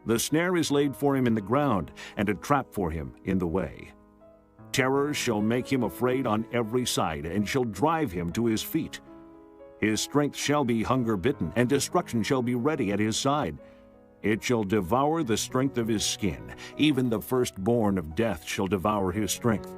The snare is laid for him in the ground, and a trap for him in the way. Terrors shall make him afraid on every side, and shall drive him to his feet. His strength shall be hunger-bitten, and destruction shall be ready at his side. It shall devour the strength of his skin. Even the firstborn of death shall devour his strength.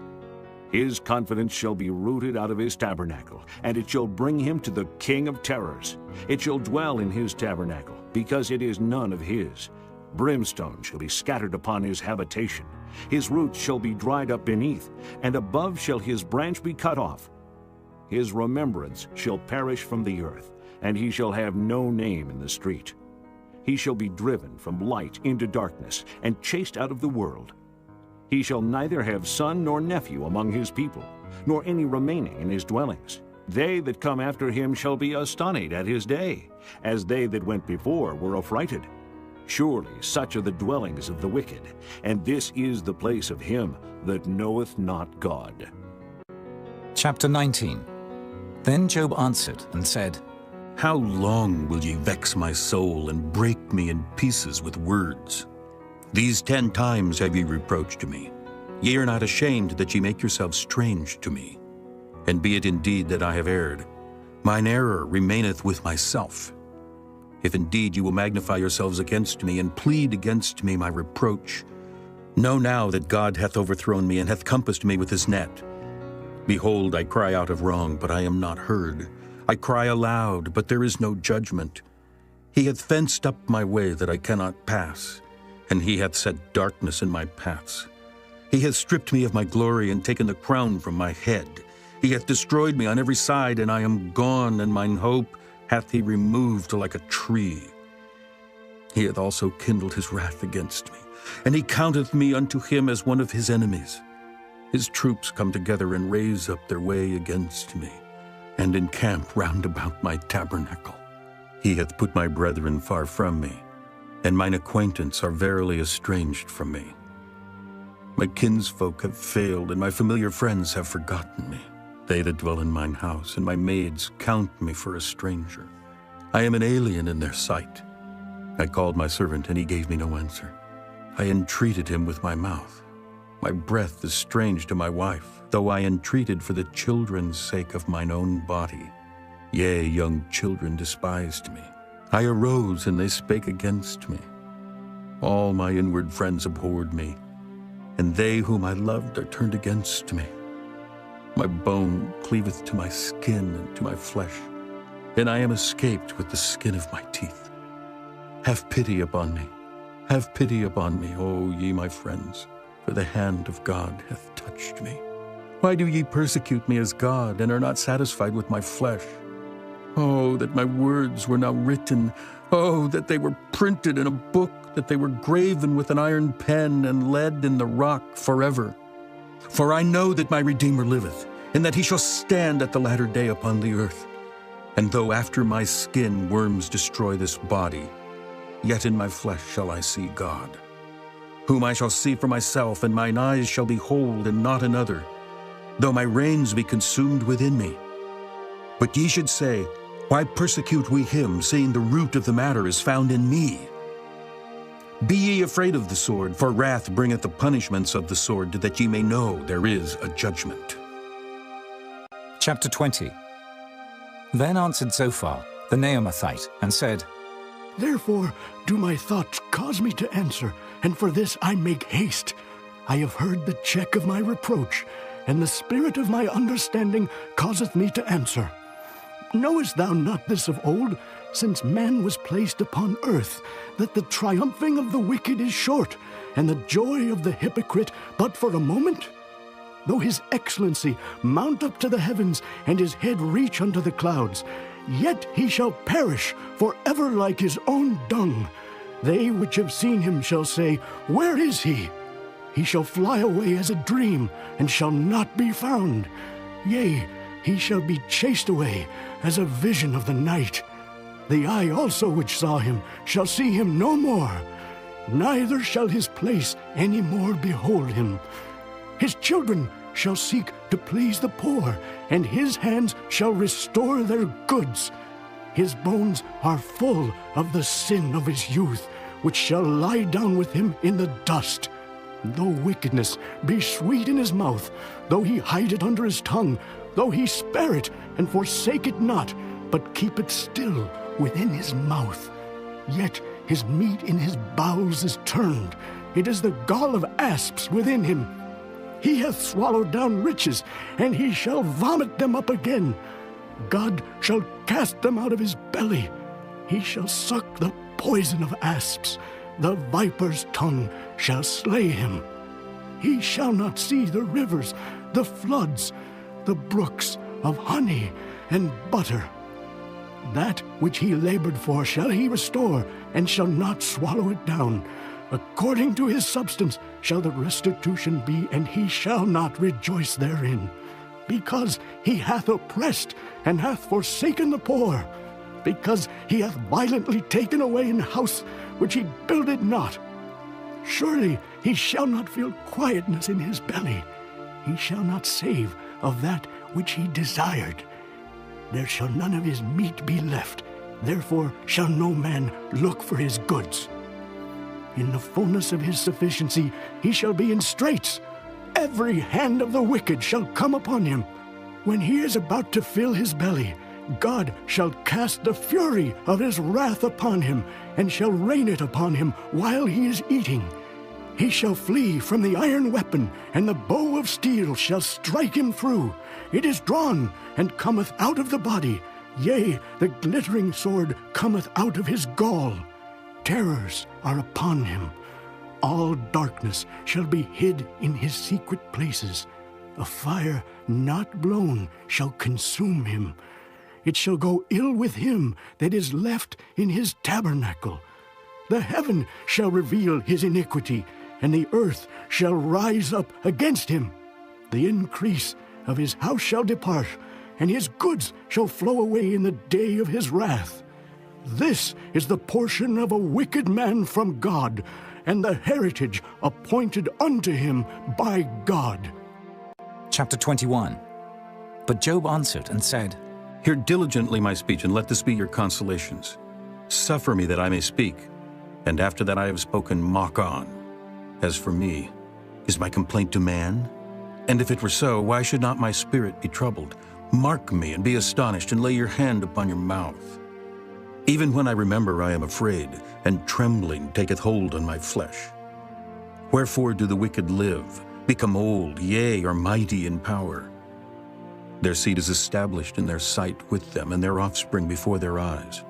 His confidence shall be rooted out of his tabernacle, and it shall bring him to the king of terrors. It shall dwell in his tabernacle, because it is none of his. Brimstone shall be scattered upon his habitation. His roots shall be dried up beneath, and above shall his branch be cut off. His remembrance shall perish from the earth, and he shall have no name in the street. He shall be driven from light into darkness, and chased out of the world. He shall neither have son nor nephew among his people, nor any remaining in his dwellings. They that come after him shall be astonished at his day, as they that went before were affrighted. Surely such are the dwellings of the wicked, and this is the place of him that knoweth not God. Chapter 19. Then Job answered and said, How long will ye vex my soul, and break me in pieces with words? These 10 times have ye reproached me. Ye are not ashamed that ye make yourselves strange to me. And be it indeed that I have erred, mine error remaineth with myself. If indeed you will magnify yourselves against me, and plead against me my reproach, know now that God hath overthrown me, and hath compassed me with his net. Behold, I cry out of wrong, but I am not heard. I cry aloud, but there is no judgment. He hath fenced up my way that I cannot pass, and he hath set darkness in my paths. He hath stripped me of my glory, and taken the crown from my head. He hath destroyed me on every side, and I am gone, and mine hope hath he removed like a tree. He hath also kindled his wrath against me, and he counteth me unto him as one of his enemies. His troops come together and raise up their way against me, and encamp round about my tabernacle. He hath put my brethren far from me, and mine acquaintance are verily estranged from me. My kinsfolk have failed, and my familiar friends have forgotten me. They that dwell in mine house, and my maids count me for a stranger. I am an alien in their sight. I called my servant, and he gave me no answer. I entreated him with my mouth. My breath is strange to my wife, though I entreated for the children's sake of mine own body. Yea, young children despised me. I arose, and they spake against me. All my inward friends abhorred me, and they whom I loved are turned against me. My bone cleaveth to my skin and to my flesh, and I am escaped with the skin of my teeth. Have pity upon me. Have pity upon me, O ye my friends, for the hand of God hath touched me. Why do ye persecute me as God, and are not satisfied with my flesh? Oh, that my words were now written. Oh, that they were printed in a book, that they were graven with an iron pen and lead in the rock forever. For I know that my Redeemer liveth, and that he shall stand at the latter day upon the earth. And though after my skin worms destroy this body, yet in my flesh shall I see God, whom I shall see for myself, and mine eyes shall behold, and not another, though my reins be consumed within me. But ye should say, why persecute we him, seeing the root of the matter is found in me? Be ye afraid of the sword, for wrath bringeth the punishments of the sword, that ye may know there is a judgment. Chapter 20. Then answered Zophar, the Naamathite, and said, Therefore do my thoughts cause me to answer, and for this I make haste. I have heard the check of my reproach, and the spirit of my understanding causeth me to answer. Knowest thou not this of old, since man was placed upon earth, that the triumphing of the wicked is short, and the joy of the hypocrite but for a moment? Though his excellency mount up to the heavens, and his head reach unto the clouds, yet he shall perish forever like his own dung. They which have seen him shall say, Where is he? He shall fly away as a dream, and shall not be found. Yea, he shall be chased away as a vision of the night. The eye also which saw him shall see him no more, neither shall his place any more behold him. His children shall seek to please the poor, and his hands shall restore their goods. His bones are full of the sin of his youth, which shall lie down with him in the dust. Though wickedness be sweet in his mouth, though he hide it under his tongue, though he spare it and forsake it not, but keep it still within his mouth, yet his meat in his bowels is turned. It is the gall of asps within him. He hath swallowed down riches, and he shall vomit them up again. God shall cast them out of his belly. He shall suck the poison of asps. The viper's tongue shall slay him. He shall not see the rivers, the floods, the brooks of honey and butter. That which he labored for shall he restore, and shall not swallow it down. According to his substance shall the restitution be, and he shall not rejoice therein. Because he hath oppressed, and hath forsaken the poor. Because he hath violently taken away an house which he builded not. Surely he shall not feel quietness in his belly. He shall not save of that which he desired. There shall none of his meat be left, therefore shall no man look for his goods. In the fullness of his sufficiency he shall be in straits. Every hand of the wicked shall come upon him. When he is about to fill his belly, God shall cast the fury of his wrath upon him, and shall rain it upon him while he is eating. He shall flee from the iron weapon, and the bow of steel shall strike him through. It is drawn, and cometh out of the body. Yea, the glittering sword cometh out of his gall. Terrors are upon him. all darkness shall be hid in his secret places. A fire not blown shall consume him. It shall go ill with him that is left in his tabernacle. The heaven shall reveal his iniquity, and the earth shall rise up against him. The increase of his house shall depart, and his goods shall flow away in the day of his wrath. This is the portion of a wicked man from God, and the heritage appointed unto him by God. Chapter 21. But Job answered and said, Hear diligently my speech, and let this be your consolations. Suffer me that I may speak, and after that I have spoken, mock on. As for me, is my complaint to man? And if it were so, why should not my spirit be troubled? Mark me and be astonished, and lay your hand upon your mouth. Even when I remember, I am afraid, and trembling taketh hold on my flesh. Wherefore do the wicked live, become old, yea, are mighty in power? Their seed is established in their sight with them, and their offspring before their eyes.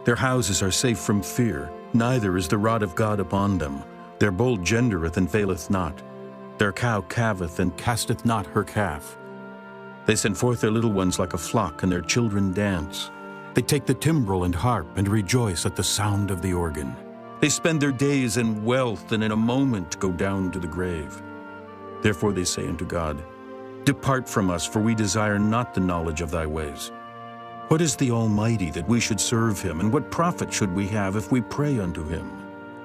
Their houses are safe from fear, neither is the rod of God upon them. Their bull gendereth and faileth not. Their cow calveth and casteth not her calf. They send forth their little ones like a flock, and their children dance. They take the timbrel and harp, and rejoice at the sound of the organ. They spend their days in wealth, and in a moment go down to the grave. Therefore they say unto God, Depart from us, for we desire not the knowledge of thy ways. What is the Almighty that we should serve him, and what profit should we have if we pray unto him?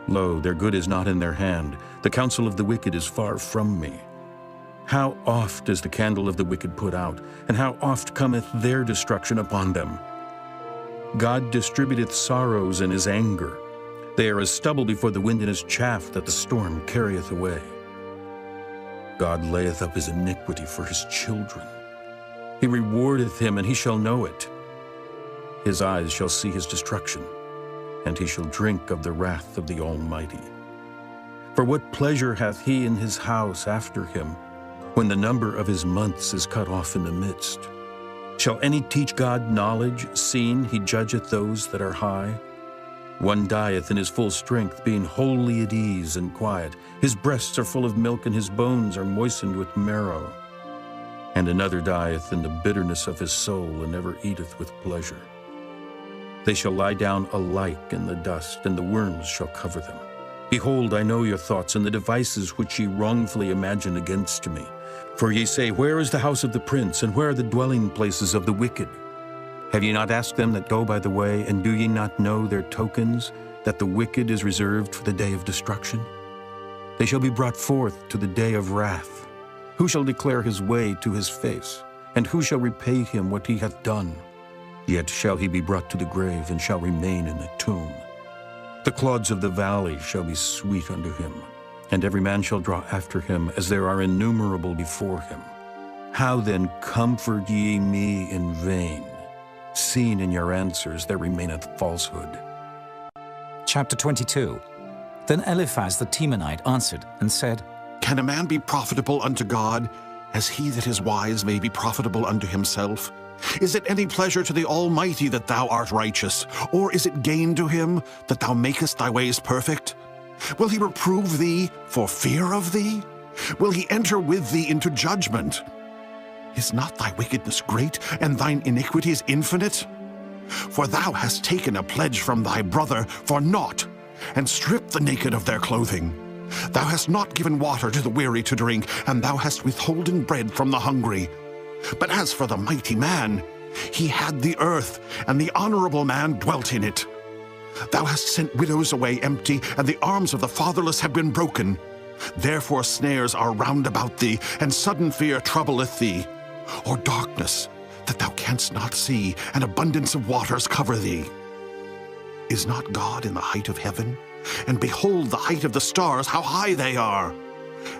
Lo, their good is not in their hand, the counsel of the wicked is far from me. How oft is the candle of the wicked put out, and how oft cometh their destruction upon them? God distributeth sorrows in his anger. They are as stubble before the wind, and as chaff that the storm carrieth away. God layeth up his iniquity for his children. He rewardeth him, and he shall know it. His eyes shall see his destruction, and he shall drink of the wrath of the Almighty. For what pleasure hath he in his house after him, when the number of his months is cut off in the midst? Shall any teach God knowledge, seeing he judgeth those that are high? One dieth in his full strength, being wholly at ease and quiet. His breasts are full of milk, and his bones are moistened with marrow. And another dieth in the bitterness of his soul, and never eateth with pleasure. They shall lie down alike in the dust, and the worms shall cover them. Behold, I know your thoughts, and the devices which ye wrongfully imagine against me. For ye say, Where is the house of the prince, and where are the dwelling places of the wicked? Have ye not asked them that go by the way, and do ye not know their tokens, that the wicked is reserved for the day of destruction? They shall be brought forth to the day of wrath. Who shall declare his way to his face? And who shall repay him what he hath done? Yet shall he be brought to the grave, and shall remain in the tomb. The clods of the valley shall be sweet unto him, and every man shall draw after him, as there are innumerable before him. How then comfort ye me in vain? Seeing in your answers there remaineth falsehood. Chapter 22. Then Eliphaz the Temanite answered and said, Can a man be profitable unto God, as he that is wise may be profitable unto himself? Is it any pleasure to the Almighty that thou art righteous? Or is it gain to him that thou makest thy ways perfect? Will he reprove thee for fear of thee? Will he enter with thee into judgment? Is not thy wickedness great, and thine iniquities infinite? For thou hast taken a pledge from thy brother for naught, and stripped the naked of their clothing. Thou hast not given water to the weary to drink, and thou hast withholden bread from the hungry. But as for the mighty man, he had the earth, and the honorable man dwelt in it. Thou hast sent widows away empty, and the arms of the fatherless have been broken. Therefore snares are round about thee, and sudden fear troubleth thee. Or darkness, that thou canst not see, and abundance of waters cover thee. Is not God in the height of heaven? And behold the height of the stars, how high they are!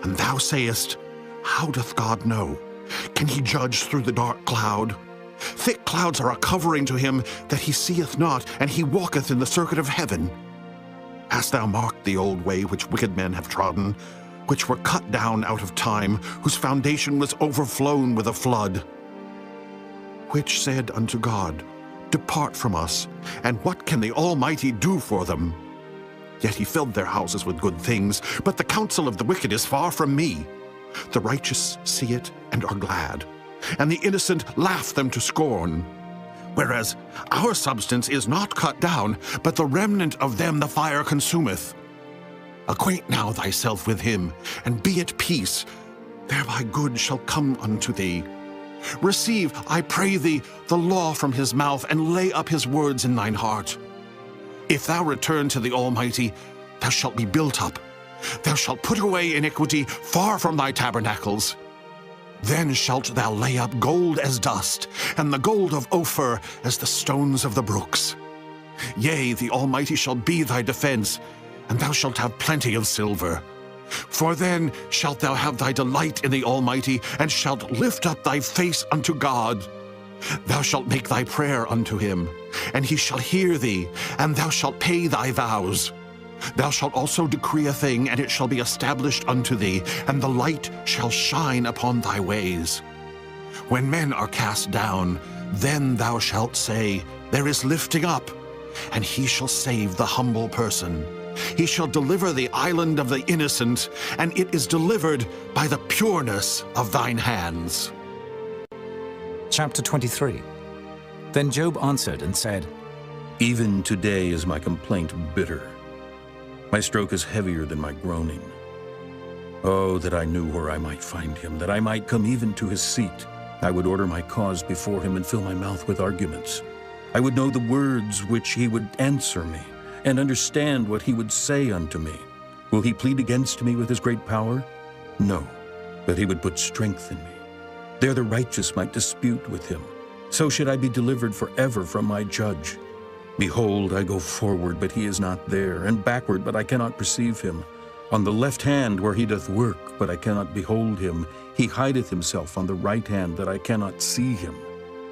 And thou sayest, How doth God know? Can he judge through the dark cloud? Thick clouds are a covering to him that he seeth not, and he walketh in the circuit of heaven. Hast thou marked the old way which wicked men have trodden, which were cut down out of time, whose foundation was overflown with a flood? Which said unto God, Depart from us, and what can the Almighty do for them? Yet he filled their houses with good things, but the counsel of the wicked is far from me. The righteous see it and are glad, and the innocent laugh them to scorn. Whereas our substance is not cut down, but the remnant of them the fire consumeth. Acquaint now thyself with him, and be at peace, thereby good shall come unto thee. Receive, I pray thee, the law from his mouth, and lay up his words in thine heart. If thou return to the Almighty, thou shalt be built up. Thou shalt put away iniquity far from thy tabernacles. Then shalt thou lay up gold as dust, and the gold of Ophir as the stones of the brooks. Yea, the Almighty shall be thy defense, and thou shalt have plenty of silver. For then shalt thou have thy delight in the Almighty, and shalt lift up thy face unto God. Thou shalt make thy prayer unto him, and he shall hear thee, and thou shalt pay thy vows. Thou shalt also decree a thing, and it shall be established unto thee, and the light shall shine upon thy ways. When men are cast down, then thou shalt say, There is lifting up, and he shall save the humble person. He shall deliver the island of the innocent, and it is delivered by the pureness of thine hands. Chapter 23. Then Job answered and said, Even today is my complaint bitter. My stroke is heavier than my groaning. Oh, that I knew where I might find him, that I might come even to his seat. I would order my cause before him and fill my mouth with arguments. I would know the words which he would answer me, and understand what he would say unto me. Will he plead against me with his great power? No, but he would put strength in me. There the righteous might dispute with him. So should I be delivered forever from my judge. Behold, I go forward, but he is not there, and backward, but I cannot perceive him. On the left hand where he doth work, but I cannot behold him. He hideth himself on the right hand, that I cannot see him.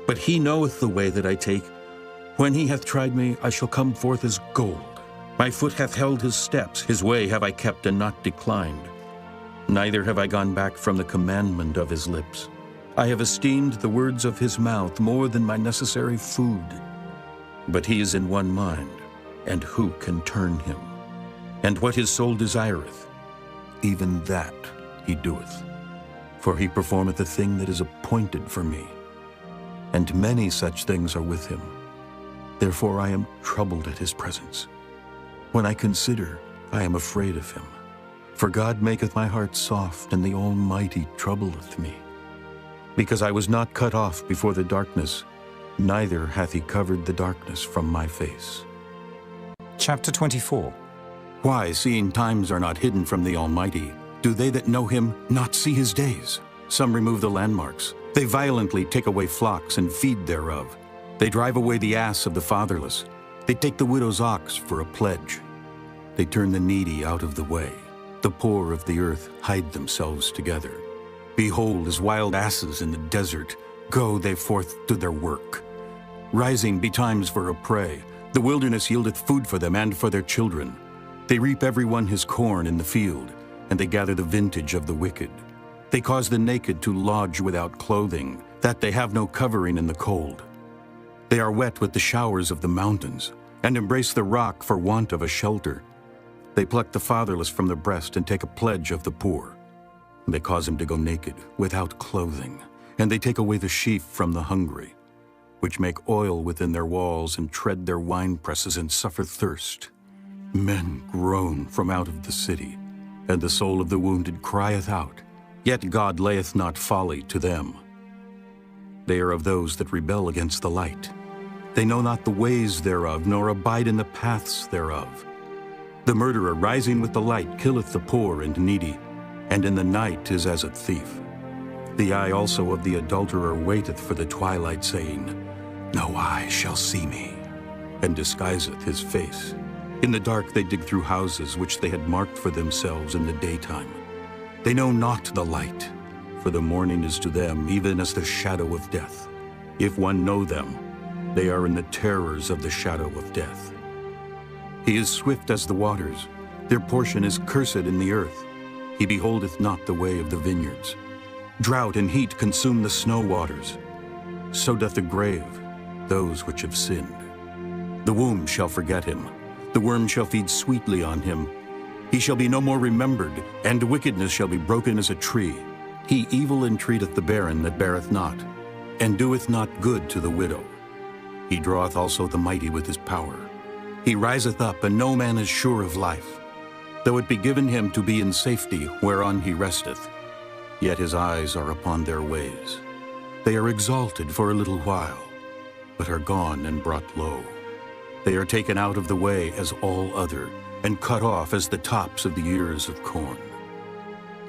But he knoweth the way that I take. When he hath tried me, I shall come forth as gold. My foot hath held his steps, his way have I kept and not declined. Neither have I gone back from the commandment of his lips. I have esteemed the words of his mouth more than my necessary food. But he is in one mind, and who can turn him? And what his soul desireth, even that he doeth. For he performeth a thing that is appointed for me, and many such things are with him. Therefore I am troubled at his presence. When I consider, I am afraid of him. For God maketh my heart soft, and the Almighty troubleth me. Because I was not cut off before the darkness, neither hath he covered the darkness from my face. Chapter 24. Why, seeing times are not hidden from the Almighty, do they that know him not see his days? Some remove the landmarks. They violently take away flocks and feed thereof. They drive away the ass of the fatherless. They take the widow's ox for a pledge. They turn the needy out of the way. The poor of the earth hide themselves together. Behold, as wild asses in the desert, go they forth to their work. Rising betimes for a prey, the wilderness yieldeth food for them and for their children. They reap every one his corn in the field, and they gather the vintage of the wicked. They cause the naked to lodge without clothing, that they have no covering in the cold. They are wet with the showers of the mountains, and embrace the rock for want of a shelter. They pluck the fatherless from the breast and take a pledge of the poor. They cause him to go naked, without clothing, and they take away the sheaf from the hungry, which make oil within their walls and tread their winepresses and suffer thirst. Men groan from out of the city, and the soul of the wounded crieth out, yet God layeth not folly to them. They are of those that rebel against the light. They know not the ways thereof, nor abide in the paths thereof. The murderer rising with the light killeth the poor and needy, and in the night is as a thief. The eye also of the adulterer waiteth for the twilight, saying, No eye shall see me, and disguiseth his face. In the dark they dig through houses which they had marked for themselves in the daytime. They know not the light, for the morning is to them even as the shadow of death. If one know them, they are in the terrors of the shadow of death. He is swift as the waters, their portion is cursed in the earth. He beholdeth not the way of the vineyards. Drought and heat consume the snow waters. So doth the grave those which have sinned. The womb shall forget him. The The worm shall feed sweetly on him. He shall be no more remembered, and wickedness shall be broken as a tree. He evil entreateth the barren that beareth not, and doeth not good to the widow. He draweth also the mighty with his power. He riseth up, and no man is sure of life. Though it be given him to be in safety, whereon he resteth, yet his eyes are upon their ways. They are exalted for a little while, but are gone and brought low. They are taken out of the way as all other, and cut off as the tops of the ears of corn.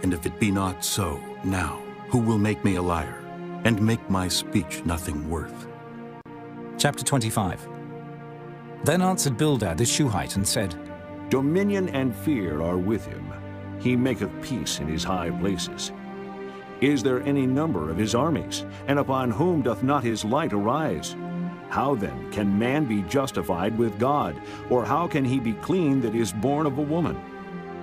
And if it be not so, now, who will make me a liar, and make my speech nothing worth? Chapter 25. Then answered Bildad the Shuhite and said, Dominion and fear are with him. He maketh peace in his high places. Is there any number of his armies? And upon whom doth not his light arise? How then can man be justified with God? Or how can he be clean that is born of a woman?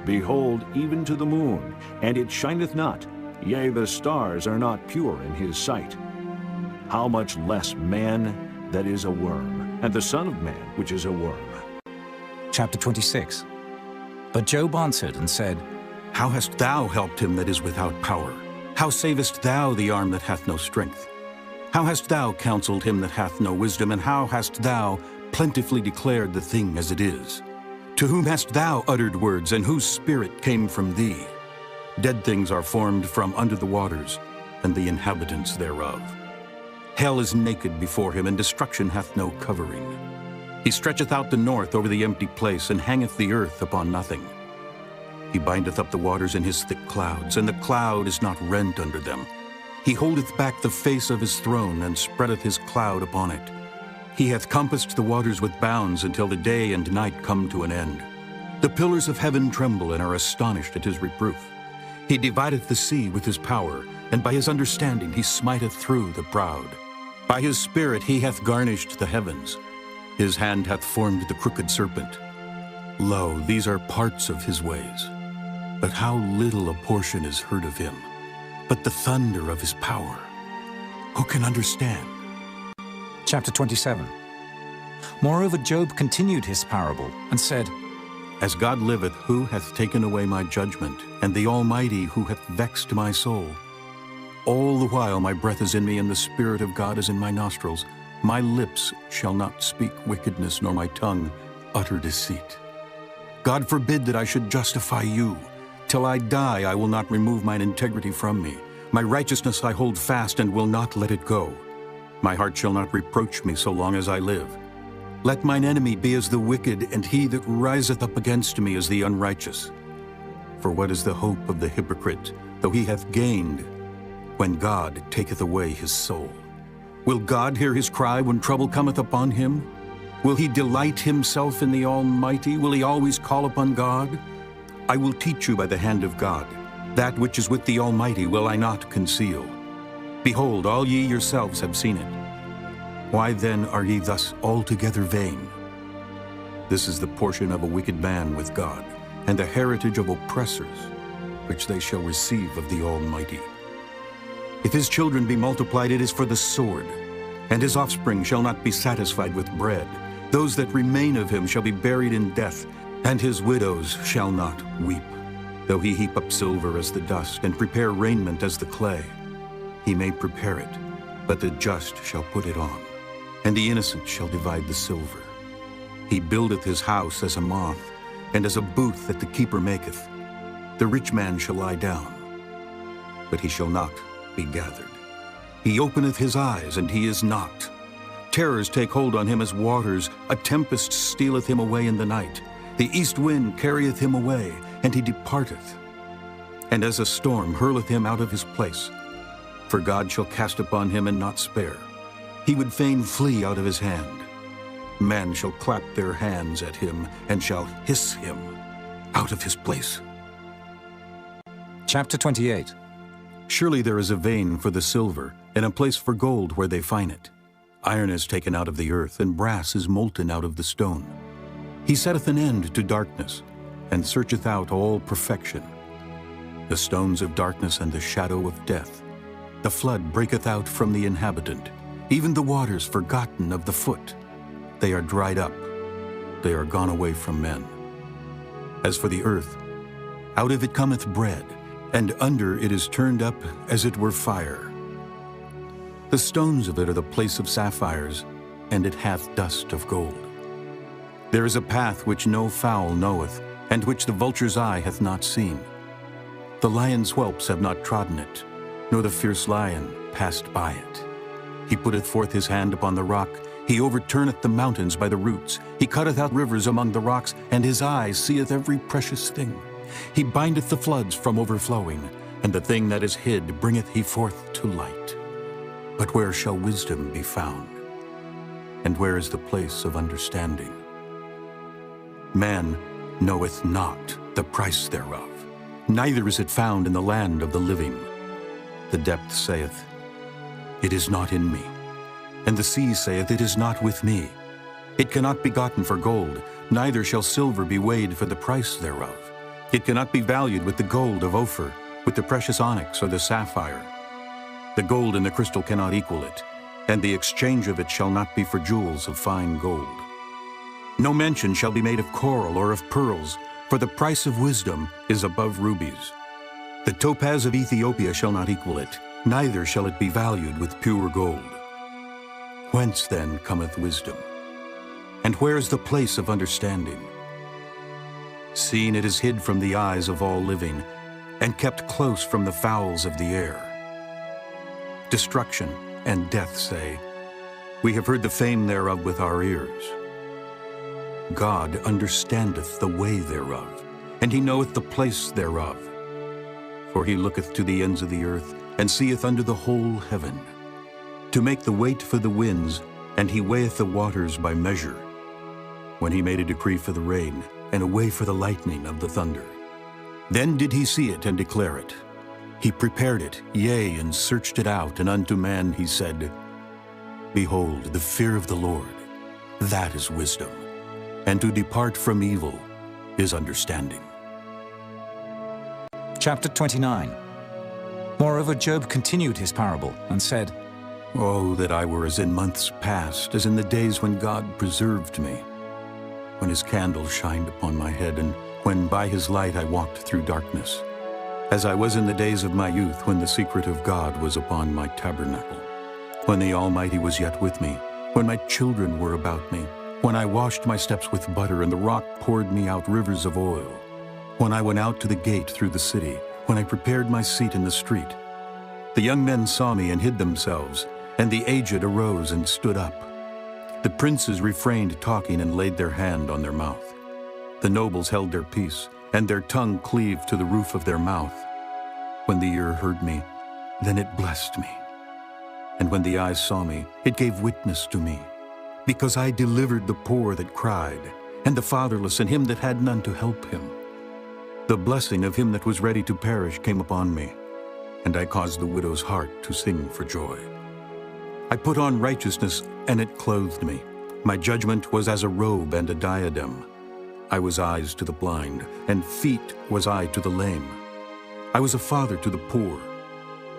Behold, even to the moon, and it shineth not, yea, the stars are not pure in his sight. How much less man that is a worm, and the Son of Man which is a worm? Chapter 26. But Job answered and said, How hast thou helped him that is without power? How savest thou the arm that hath no strength? How hast thou counseled him that hath no wisdom, and how hast thou plentifully declared the thing as it is? To whom hast thou uttered words, and whose spirit came from thee? Dead things are formed from under the waters, and the inhabitants thereof. Hell is naked before him, and destruction hath no covering. He stretcheth out the north over the empty place, and hangeth the earth upon nothing. He bindeth up the waters in his thick clouds, and the cloud is not rent under them. He holdeth back the face of his throne, and spreadeth his cloud upon it. He hath compassed the waters with bounds until the day and night come to an end. The pillars of heaven tremble and are astonished at his reproof. He divideth the sea with his power, and by his understanding he smiteth through the proud. By his spirit he hath garnished the heavens. His hand hath formed the crooked serpent. Lo, these are parts of his ways. But how little a portion is heard of him. But the thunder of his power, who can understand? Chapter 27. Moreover, Job continued his parable and said, As God liveth, who hath taken away my judgment, and the Almighty who hath vexed my soul? All the while my breath is in me, and the Spirit of God is in my nostrils. My lips shall not speak wickedness, nor my tongue utter deceit. God forbid that I should justify you. Till I die, I will not remove mine integrity from me. My righteousness I hold fast, and will not let it go. My heart shall not reproach me so long as I live. Let mine enemy be as the wicked, and he that riseth up against me as the unrighteous. For what is the hope of the hypocrite, though he hath gained, when God taketh away his soul? Will God hear his cry when trouble cometh upon him? Will he delight himself in the Almighty? Will he always call upon God? I will teach you by the hand of God. That which is with the Almighty will I not conceal. Behold, all ye yourselves have seen it. Why then are ye thus altogether vain? This is the portion of a wicked man with God, and the heritage of oppressors, which they shall receive of the Almighty. If his children be multiplied, it is for the sword, and his offspring shall not be satisfied with bread. Those that remain of him shall be buried in death, and his widows shall not weep. Though he heap up silver as the dust, and prepare raiment as the clay, he may prepare it, but the just shall put it on, and the innocent shall divide the silver. He buildeth his house as a moth, and as a booth that the keeper maketh. The rich man shall lie down, but he shall not be gathered. He openeth his eyes, and he is not. Terrors take hold on him as waters. A tempest stealeth him away in the night. The east wind carrieth him away, and he departeth. And as a storm hurleth him out of his place. For God shall cast upon him and not spare. He would fain flee out of his hand. Men shall clap their hands at him, and shall hiss him out of his place. Chapter 28. Surely there is a vein for the silver, and a place for gold where they find it. Iron is taken out of the earth, and brass is molten out of the stone. He setteth an end to darkness, and searcheth out all perfection. The stones of darkness and the shadow of death. The flood breaketh out from the inhabitant, even the waters forgotten of the foot. They are dried up. they are gone away from men. As for the earth, out of it cometh bread, and under it is turned up as it were fire. The stones of it are the place of sapphires, and it hath dust of gold. There is a path which no fowl knoweth, and which the vulture's eye hath not seen. The lion's whelps have not trodden it, nor the fierce lion passed by it. He putteth forth his hand upon the rock, he overturneth the mountains by the roots. He cutteth out rivers among the rocks, and his eye seeth every precious thing. He bindeth the floods from overflowing, and the thing that is hid bringeth he forth to light. But where shall wisdom be found? And where is the place of understanding? Man knoweth not the price thereof, neither is it found in the land of the living. The depth saith, It is not in me. And the sea saith, It is not with me. It cannot be gotten for gold, neither shall silver be weighed for the price thereof. It cannot be valued with the gold of Ophir, with the precious onyx or the sapphire. The gold and the crystal cannot equal it, and the exchange of it shall not be for jewels of fine gold. No mention shall be made of coral or of pearls, for the price of wisdom is above rubies. The topaz of Ethiopia shall not equal it, neither shall it be valued with pure gold. Whence then cometh wisdom? And where is the place of understanding? Seeing it is hid from the eyes of all living, and kept close from the fowls of the air. Destruction and death say, We have heard the fame thereof with our ears. God understandeth the way thereof, and he knoweth the place thereof. For he looketh to the ends of the earth, and seeth under the whole heaven, to make the weight for the winds, and he weigheth the waters by measure. When he made a decree for the rain, and a way for the lightning of the thunder. Then did he see it and declare it. He prepared it, yea, and searched it out, and unto man he said, Behold, the fear of the Lord, that is wisdom, and to depart from evil is understanding. Chapter 29. Moreover, Job continued his parable and said, Oh, that I were as in months past, as in the days when God preserved me, when his candle shined upon my head, and when by his light I walked through darkness, as I was in the days of my youth, when the secret of God was upon my tabernacle, when the Almighty was yet with me, when my children were about me, when I washed my steps with butter, and the rock poured me out rivers of oil, when I went out to the gate through the city, when I prepared my seat in the street. The young men saw me and hid themselves, and the aged arose and stood up. The princes refrained talking and laid their hand on their mouth. The nobles held their peace, and their tongue cleaved to the roof of their mouth. When the ear heard me, then it blessed me. And when the eyes saw me, it gave witness to me. Because I delivered the poor that cried, and the fatherless, and him that had none to help him. The blessing of him that was ready to perish came upon me, and I caused the widow's heart to sing for joy. I put on righteousness, and it clothed me. My judgment was as a robe and a diadem. I was eyes to the blind, and feet was I to the lame. I was a father to the poor,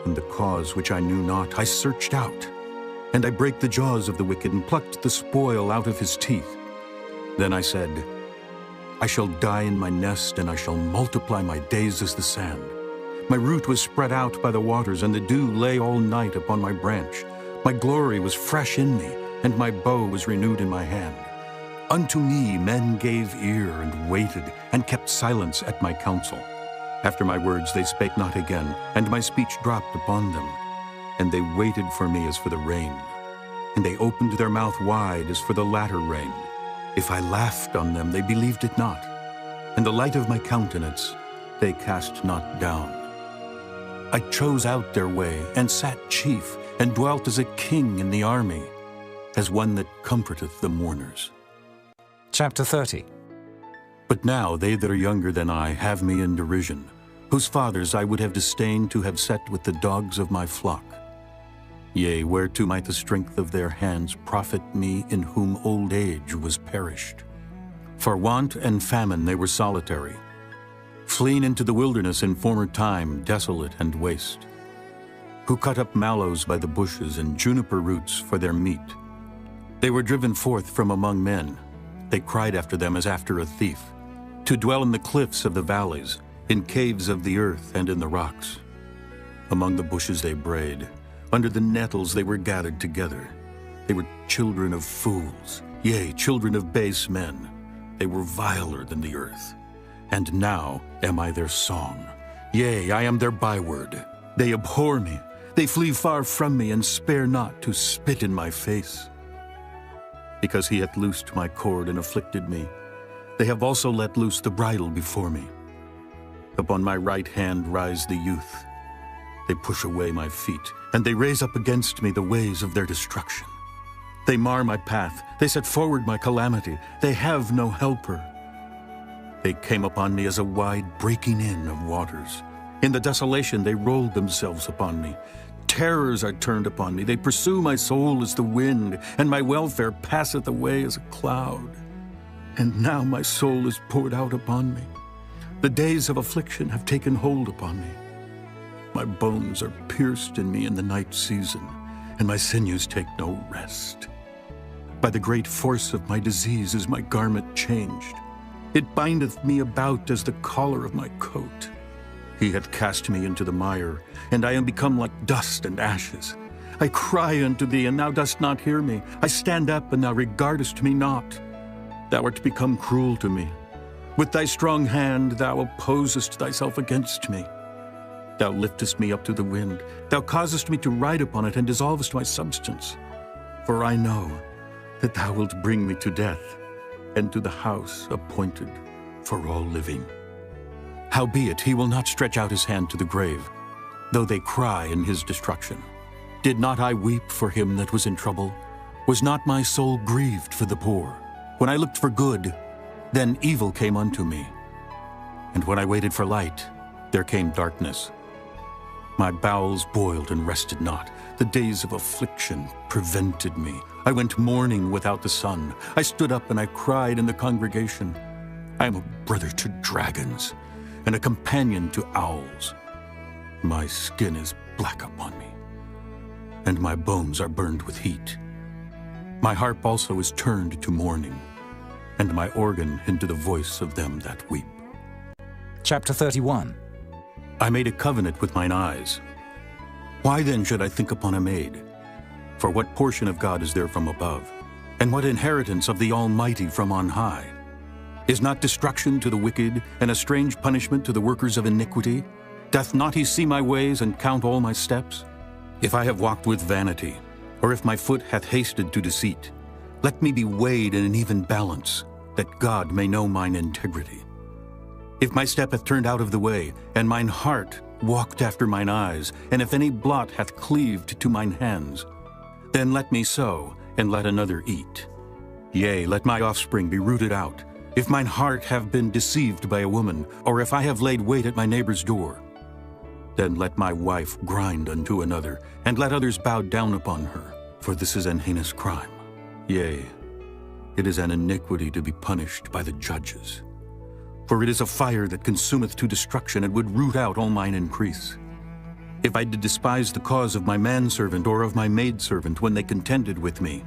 and the cause which I knew not I searched out. And I brake the jaws of the wicked, and plucked the spoil out of his teeth. Then I said, I shall die in my nest, and I shall multiply my days as the sand. My root was spread out by the waters, and the dew lay all night upon my branch. My glory was fresh in me, and my bow was renewed in my hand. Unto me men gave ear, and waited, and kept silence at my counsel. After my words they spake not again, and my speech dropped upon them. And they waited for me as for the rain, and they opened their mouth wide as for the latter rain. If I laughed on them, they believed it not, and the light of my countenance they cast not down. I chose out their way, and sat chief, and dwelt as a king in the army, as one that comforteth the mourners. Chapter 30. But now they that are younger than I have me in derision, whose fathers I would have disdained to have set with the dogs of my flock. Yea, whereto might the strength of their hands profit me, in whom old age was perished? For want and famine they were solitary, fleeing into the wilderness in former time, desolate and waste, who cut up mallows by the bushes and juniper roots for their meat. They were driven forth from among men, They cried after them as after a thief, to dwell in the cliffs of the valleys, in caves of the earth and in the rocks. Among the bushes they brayed, under the nettles they were gathered together. They were children of fools, yea, children of base men. They were viler than the earth. And now am I their song. Yea, I am their byword. They abhor me. They flee far from me, and spare not to spit in my face. Because he hath loosed my cord and afflicted me, they have also let loose the bridle before me. Upon my right hand rise the youth. They push away my feet, and they raise up against me the ways of their destruction. They mar my path. They set forward my calamity. They have no helper. They came upon me as a wide breaking in of waters. In the desolation they rolled themselves upon me. Terrors are turned upon me. They pursue my soul as the wind, and my welfare passeth away as a cloud. And now my soul is poured out upon me. The days of affliction have taken hold upon me. My bones are pierced in me in the night season, and my sinews take no rest. By the great force of my disease is my garment changed. It bindeth me about as the collar of my coat. He hath cast me into the mire, and I am become like dust and ashes. I cry unto thee, and thou dost not hear me. I stand up, and thou regardest me not. Thou art become cruel to me. With thy strong hand thou opposest thyself against me. Thou liftest me up to the wind. Thou causest me to ride upon it, and dissolvest my substance. For I know that thou wilt bring me to death, and to the house appointed for all living. Howbeit he will not stretch out his hand to the grave, though they cry in his destruction. Did not I weep for him that was in trouble? Was not my soul grieved for the poor? When I looked for good, then evil came unto me. And when I waited for light, there came darkness. My bowels boiled and rested not. The days of affliction prevented me. I went mourning without the sun. I stood up and I cried in the congregation. I am a brother to dragons, and a companion to owls. My skin is black upon me, and my bones are burned with heat. My harp also is turned to mourning, and my organ into the voice of them that weep. Chapter 31. I made a covenant with mine eyes. Why then should I think upon a maid? For what portion of God is there from above? And what inheritance of the Almighty from on high? Is not destruction to the wicked, and a strange punishment to the workers of iniquity? Doth not he see my ways, and count all my steps? If I have walked with vanity, or if my foot hath hasted to deceit, let me be weighed in an even balance, that God may know mine integrity. If my step hath turned out of the way, and mine heart walked after mine eyes, and if any blot hath cleaved to mine hands, then let me sow, and let another eat. Yea, let my offspring be rooted out. If mine heart have been deceived by a woman, or if I have laid wait at my neighbor's door, then let my wife grind unto another, and let others bow down upon her. For this is an heinous crime. Yea, it is an iniquity to be punished by the judges. For it is a fire that consumeth to destruction, and would root out all mine increase. If I did despise the cause of my manservant or of my maidservant when they contended with me,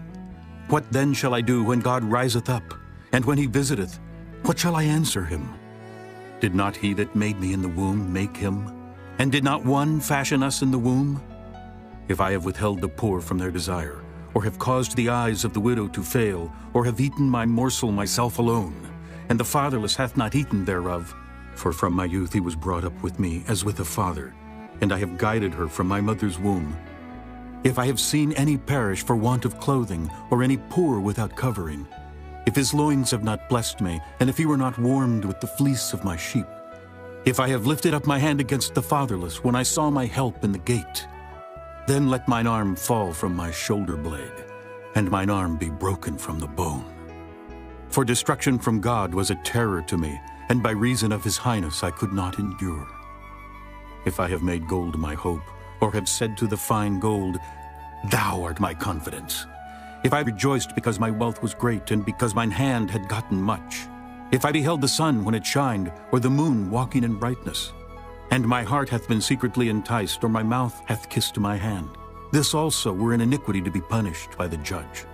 what then shall I do when God riseth up? And when he visiteth, what shall I answer him? Did not he that made me in the womb make him? And did not one fashion us in the womb? If I have withheld the poor from their desire, or have caused the eyes of the widow to fail, or have eaten my morsel myself alone, and the fatherless hath not eaten thereof, for from my youth he was brought up with me as with a father, and I have guided her from my mother's womb. If I have seen any perish for want of clothing, or any poor without covering, if his loins have not blessed me, and if he were not warmed with the fleece of my sheep, if I have lifted up my hand against the fatherless when I saw my help in the gate, then let mine arm fall from my shoulder blade, and mine arm be broken from the bone. For destruction from God was a terror to me, and by reason of his highness I could not endure. If I have made gold my hope, or have said to the fine gold, Thou art my confidence, if I rejoiced because my wealth was great, and because mine hand had gotten much, if I beheld the sun when it shined, or the moon walking in brightness, and my heart hath been secretly enticed, or my mouth hath kissed my hand, this also were an iniquity to be punished by the judge.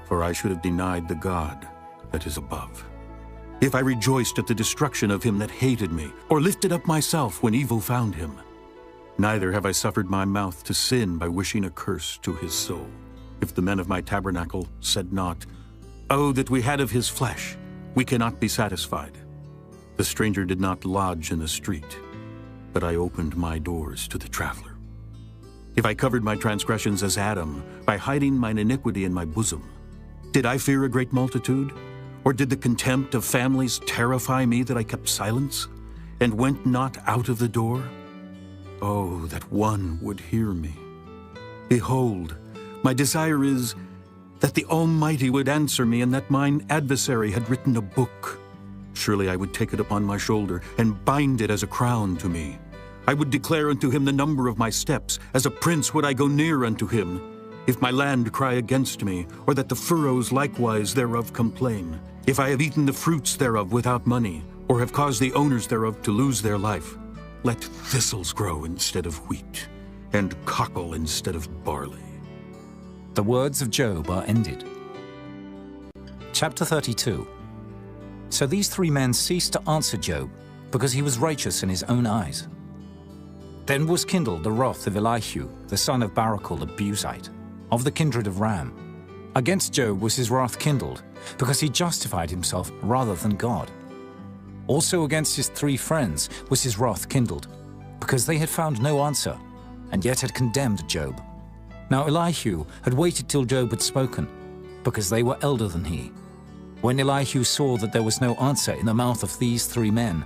For I should have denied the God, that is above. If I rejoiced at the destruction of him that hated me, or lifted up myself when evil found him, neither have I suffered my mouth to sin by wishing a curse to his soul. If the men of my tabernacle said not, "Oh, that we had of his flesh," we cannot be satisfied. The stranger did not lodge in the street, but I opened my doors to the traveler. If I covered my transgressions as Adam, by hiding mine iniquity in my bosom, did I fear a great multitude? Or did the contempt of families terrify me that I kept silence, and went not out of the door? Oh, that one would hear me. Behold, my desire is that the Almighty would answer me, and that mine adversary had written a book. Surely I would take it upon my shoulder, and bind it as a crown to me. I would declare unto him the number of my steps. As a prince would I go near unto him. If my land cry against me, or that the furrows likewise thereof complain, if I have eaten the fruits thereof without money, or have caused the owners thereof to lose their life, let thistles grow instead of wheat, and cockle instead of barley. The words of Job are ended. Chapter 32. So these three men ceased to answer Job, because he was righteous in his own eyes. Then was kindled the wrath of Elihu, the son of Barachel the Buzite, of the kindred of Ram. Against Job was his wrath kindled, because he justified himself rather than God. Also against his three friends was his wrath kindled, because they had found no answer, and yet had condemned Job. Now Elihu had waited till Job had spoken, because they were elder than he. When Elihu saw that there was no answer in the mouth of these three men,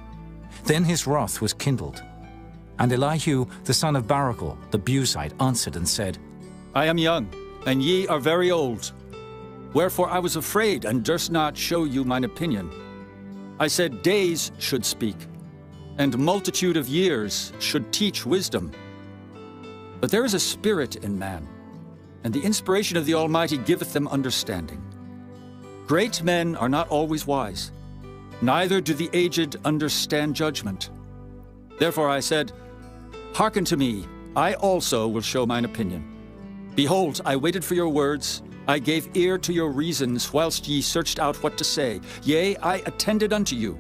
then his wrath was kindled. And Elihu, the son of Barachel, the Buzite, answered and said, I am young, and ye are very old. Wherefore I was afraid, and durst not show you mine opinion. I said, days should speak, and multitude of years should teach wisdom. But there is a spirit in man, and the inspiration of the Almighty giveth them understanding. Great men are not always wise, neither do the aged understand judgment. Therefore I said, Hearken to me, I also will show mine opinion. Behold, I waited for your words, I gave ear to your reasons, whilst ye searched out what to say. Yea, I attended unto you.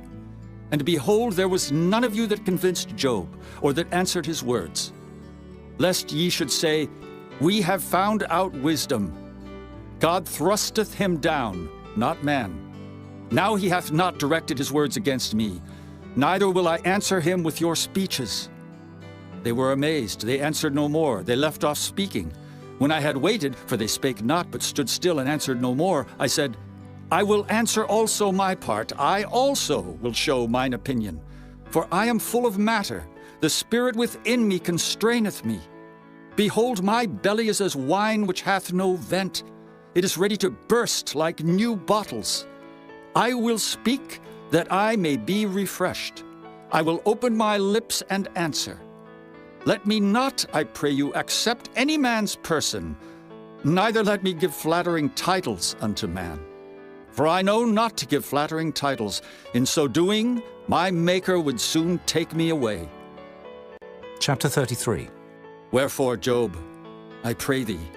And behold, there was none of you that convinced Job, or that answered his words. Lest ye should say, We have found out wisdom. God thrusteth him down, not man. Now he hath not directed his words against me, neither will I answer him with your speeches. They were amazed, they answered no more, they left off speaking. When I had waited, for they spake not, but stood still and answered no more, I said, I will answer also my part, I also will show mine opinion. For I am full of matter, the spirit within me constraineth me. Behold, my belly is as wine which hath no vent. It is ready to burst like new bottles. I will speak, that I may be refreshed. I will open my lips and answer. Let me not, I pray you, accept any man's person, neither let me give flattering titles unto man. For I know not to give flattering titles. In so doing, my Maker would soon take me away. Chapter 33. Wherefore, Job, I pray thee,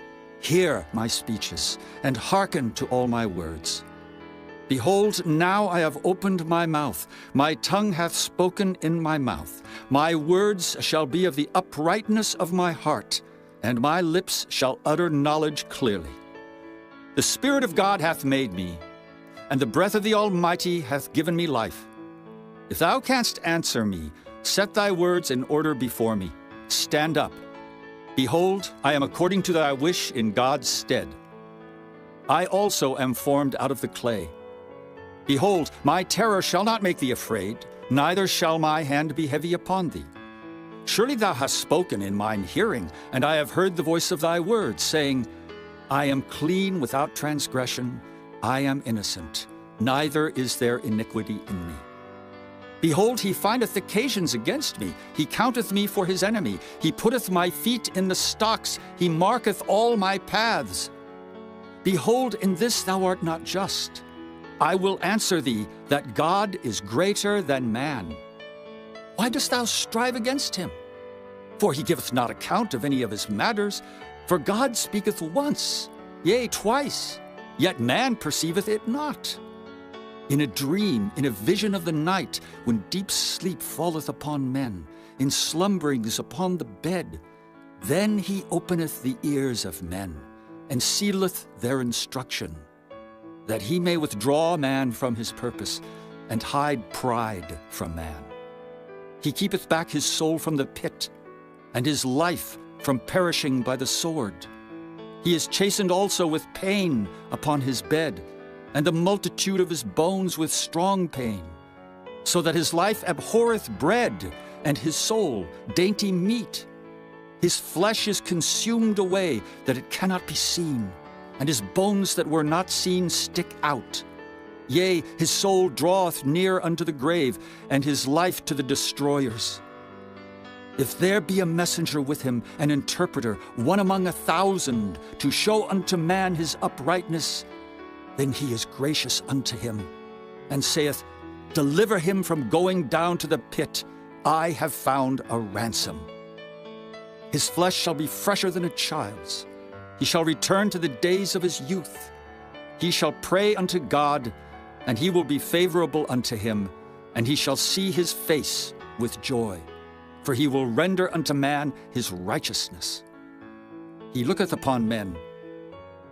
hear my speeches, and hearken to all my words. Behold, now I have opened my mouth, my tongue hath spoken in my mouth. My words shall be of the uprightness of my heart, and my lips shall utter knowledge clearly. The Spirit of God hath made me, and the breath of the Almighty hath given me life. If thou canst answer me, set thy words in order before me. Stand up. Behold, I am according to thy wish in God's stead. I also am formed out of the clay. Behold, my terror shall not make thee afraid, neither shall my hand be heavy upon thee. Surely thou hast spoken in mine hearing, and I have heard the voice of thy words, saying, I am clean without transgression, I am innocent, neither is there iniquity in me. Behold, he findeth occasions against me, he counteth me for his enemy, he putteth my feet in the stocks, he marketh all my paths. Behold, in this thou art not just. I will answer thee that God is greater than man. Why dost thou strive against him? For he giveth not account of any of his matters. For God speaketh once, yea, twice, yet man perceiveth it not. In a dream, in a vision of the night, when deep sleep falleth upon men, in slumberings upon the bed, then he openeth the ears of men, and sealeth their instruction, that he may withdraw man from his purpose, and hide pride from man. He keepeth back his soul from the pit, and his life from perishing by the sword. He is chastened also with pain upon his bed, and the multitude of his bones with strong pain, so that his life abhorreth bread, and his soul dainty meat. His flesh is consumed away, that it cannot be seen, and his bones that were not seen stick out. Yea, his soul draweth near unto the grave, and his life to the destroyers. If there be a messenger with him, an interpreter, one among 1,000, to show unto man his uprightness, then he is gracious unto him, and saith, Deliver him from going down to the pit. I have found a ransom. His flesh shall be fresher than a child's. He shall return to the days of his youth. He shall pray unto God, and he will be favorable unto him, and he shall see his face with joy. For he will render unto man his righteousness. He looketh upon men,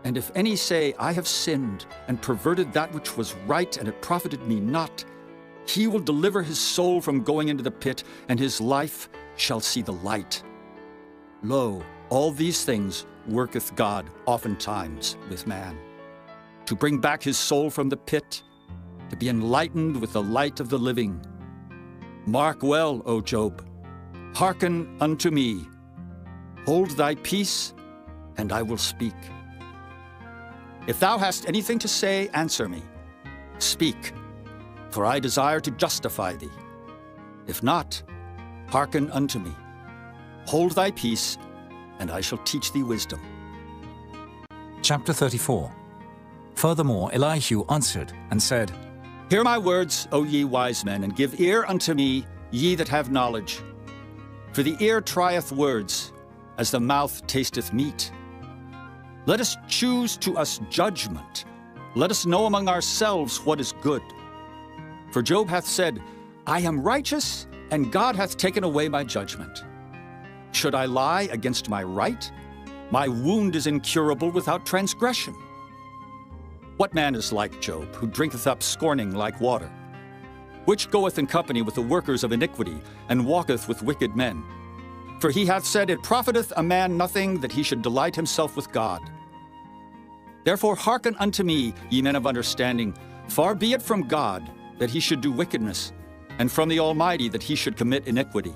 and if any say, I have sinned, and perverted that which was right, and it profited me not, he will deliver his soul from going into the pit, and his life shall see the light. Lo, all these things worketh God oftentimes with man, to bring back his soul from the pit, to be enlightened with the light of the living. Mark well, O Job, hearken unto me. Hold thy peace, and I will speak. If thou hast anything to say, answer me. Speak, for I desire to justify thee. If not, hearken unto me. Hold thy peace, and I shall teach thee wisdom. Chapter 34. Furthermore, Elihu answered and said, Hear my words, O ye wise men, and give ear unto me, ye that have knowledge. For the ear trieth words, as the mouth tasteth meat. Let us choose to us judgment. Let us know among ourselves what is good. For Job hath said, I am righteous, and God hath taken away my judgment. Should I lie against my right? My wound is incurable without transgression. What man is like Job, who drinketh up scorning like water? Which goeth in company with the workers of iniquity, and walketh with wicked men? For he hath said, It profiteth a man nothing that he should delight himself with God. Therefore hearken unto me, ye men of understanding. Far be it from God that he should do wickedness, and from the Almighty that he should commit iniquity.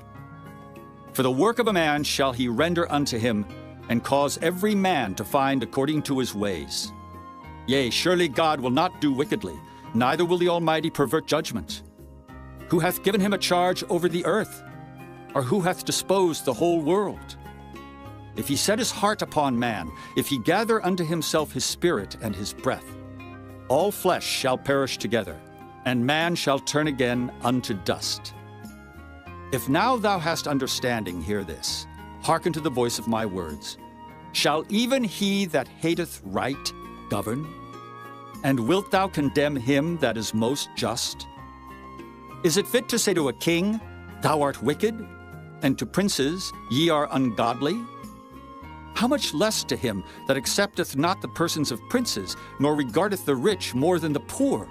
For the work of a man shall he render unto him, and cause every man to find according to his ways. Yea, surely God will not do wickedly, neither will the Almighty pervert judgment. Who hath given him a charge over the earth? Or who hath disposed the whole world? If he set his heart upon man, if he gather unto himself his spirit and his breath, all flesh shall perish together, and man shall turn again unto dust. If now thou hast understanding, hear this. Hearken to the voice of my words. Shall even he that hateth right govern? And wilt thou condemn him that is most just? Is it fit to say to a king, Thou art wicked, and to princes, Ye are ungodly? How much less to him that accepteth not the persons of princes, nor regardeth the rich more than the poor?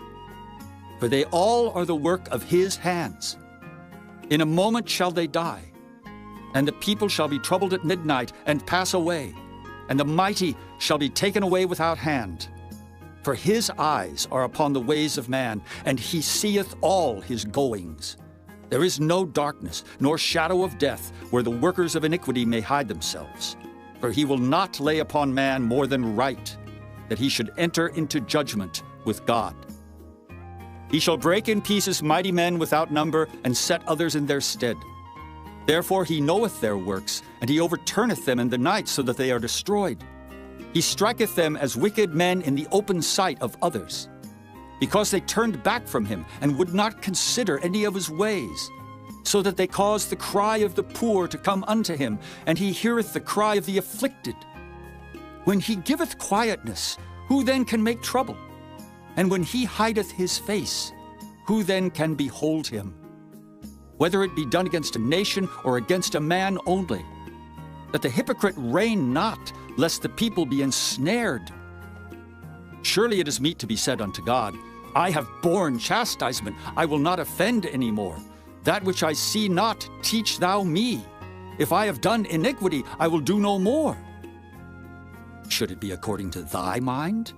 For they all are the work of his hands. In a moment shall they die, and the people shall be troubled at midnight, and pass away, and the mighty shall be taken away without hand. For his eyes are upon the ways of man, and he seeth all his goings. There is no darkness, nor shadow of death, where the workers of iniquity may hide themselves. For he will not lay upon man more than right, that he should enter into judgment with God. He shall break in pieces mighty men without number, and set others in their stead. Therefore he knoweth their works, and he overturneth them in the night, so that they are destroyed. He striketh them as wicked men in the open sight of others, because they turned back from him, and would not consider any of his ways, so that they caused the cry of the poor to come unto him, and he heareth the cry of the afflicted. When he giveth quietness, who then can make trouble? And when he hideth his face, who then can behold him? Whether it be done against a nation or against a man only, that the hypocrite reign not, lest the people be ensnared. Surely it is meet to be said unto God, I have borne chastisement, I will not offend any more. That which I see not, teach thou me. If I have done iniquity, I will do no more. Should it be according to thy mind?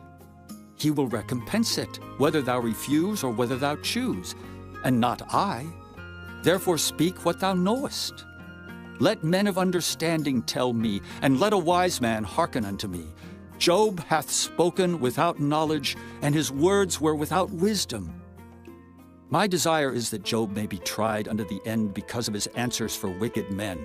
He will recompense it, whether thou refuse or whether thou choose, and not I. Therefore speak what thou knowest. Let men of understanding tell me, and let a wise man hearken unto me. Job hath spoken without knowledge, and his words were without wisdom. My desire is that Job may be tried unto the end because of his answers for wicked men.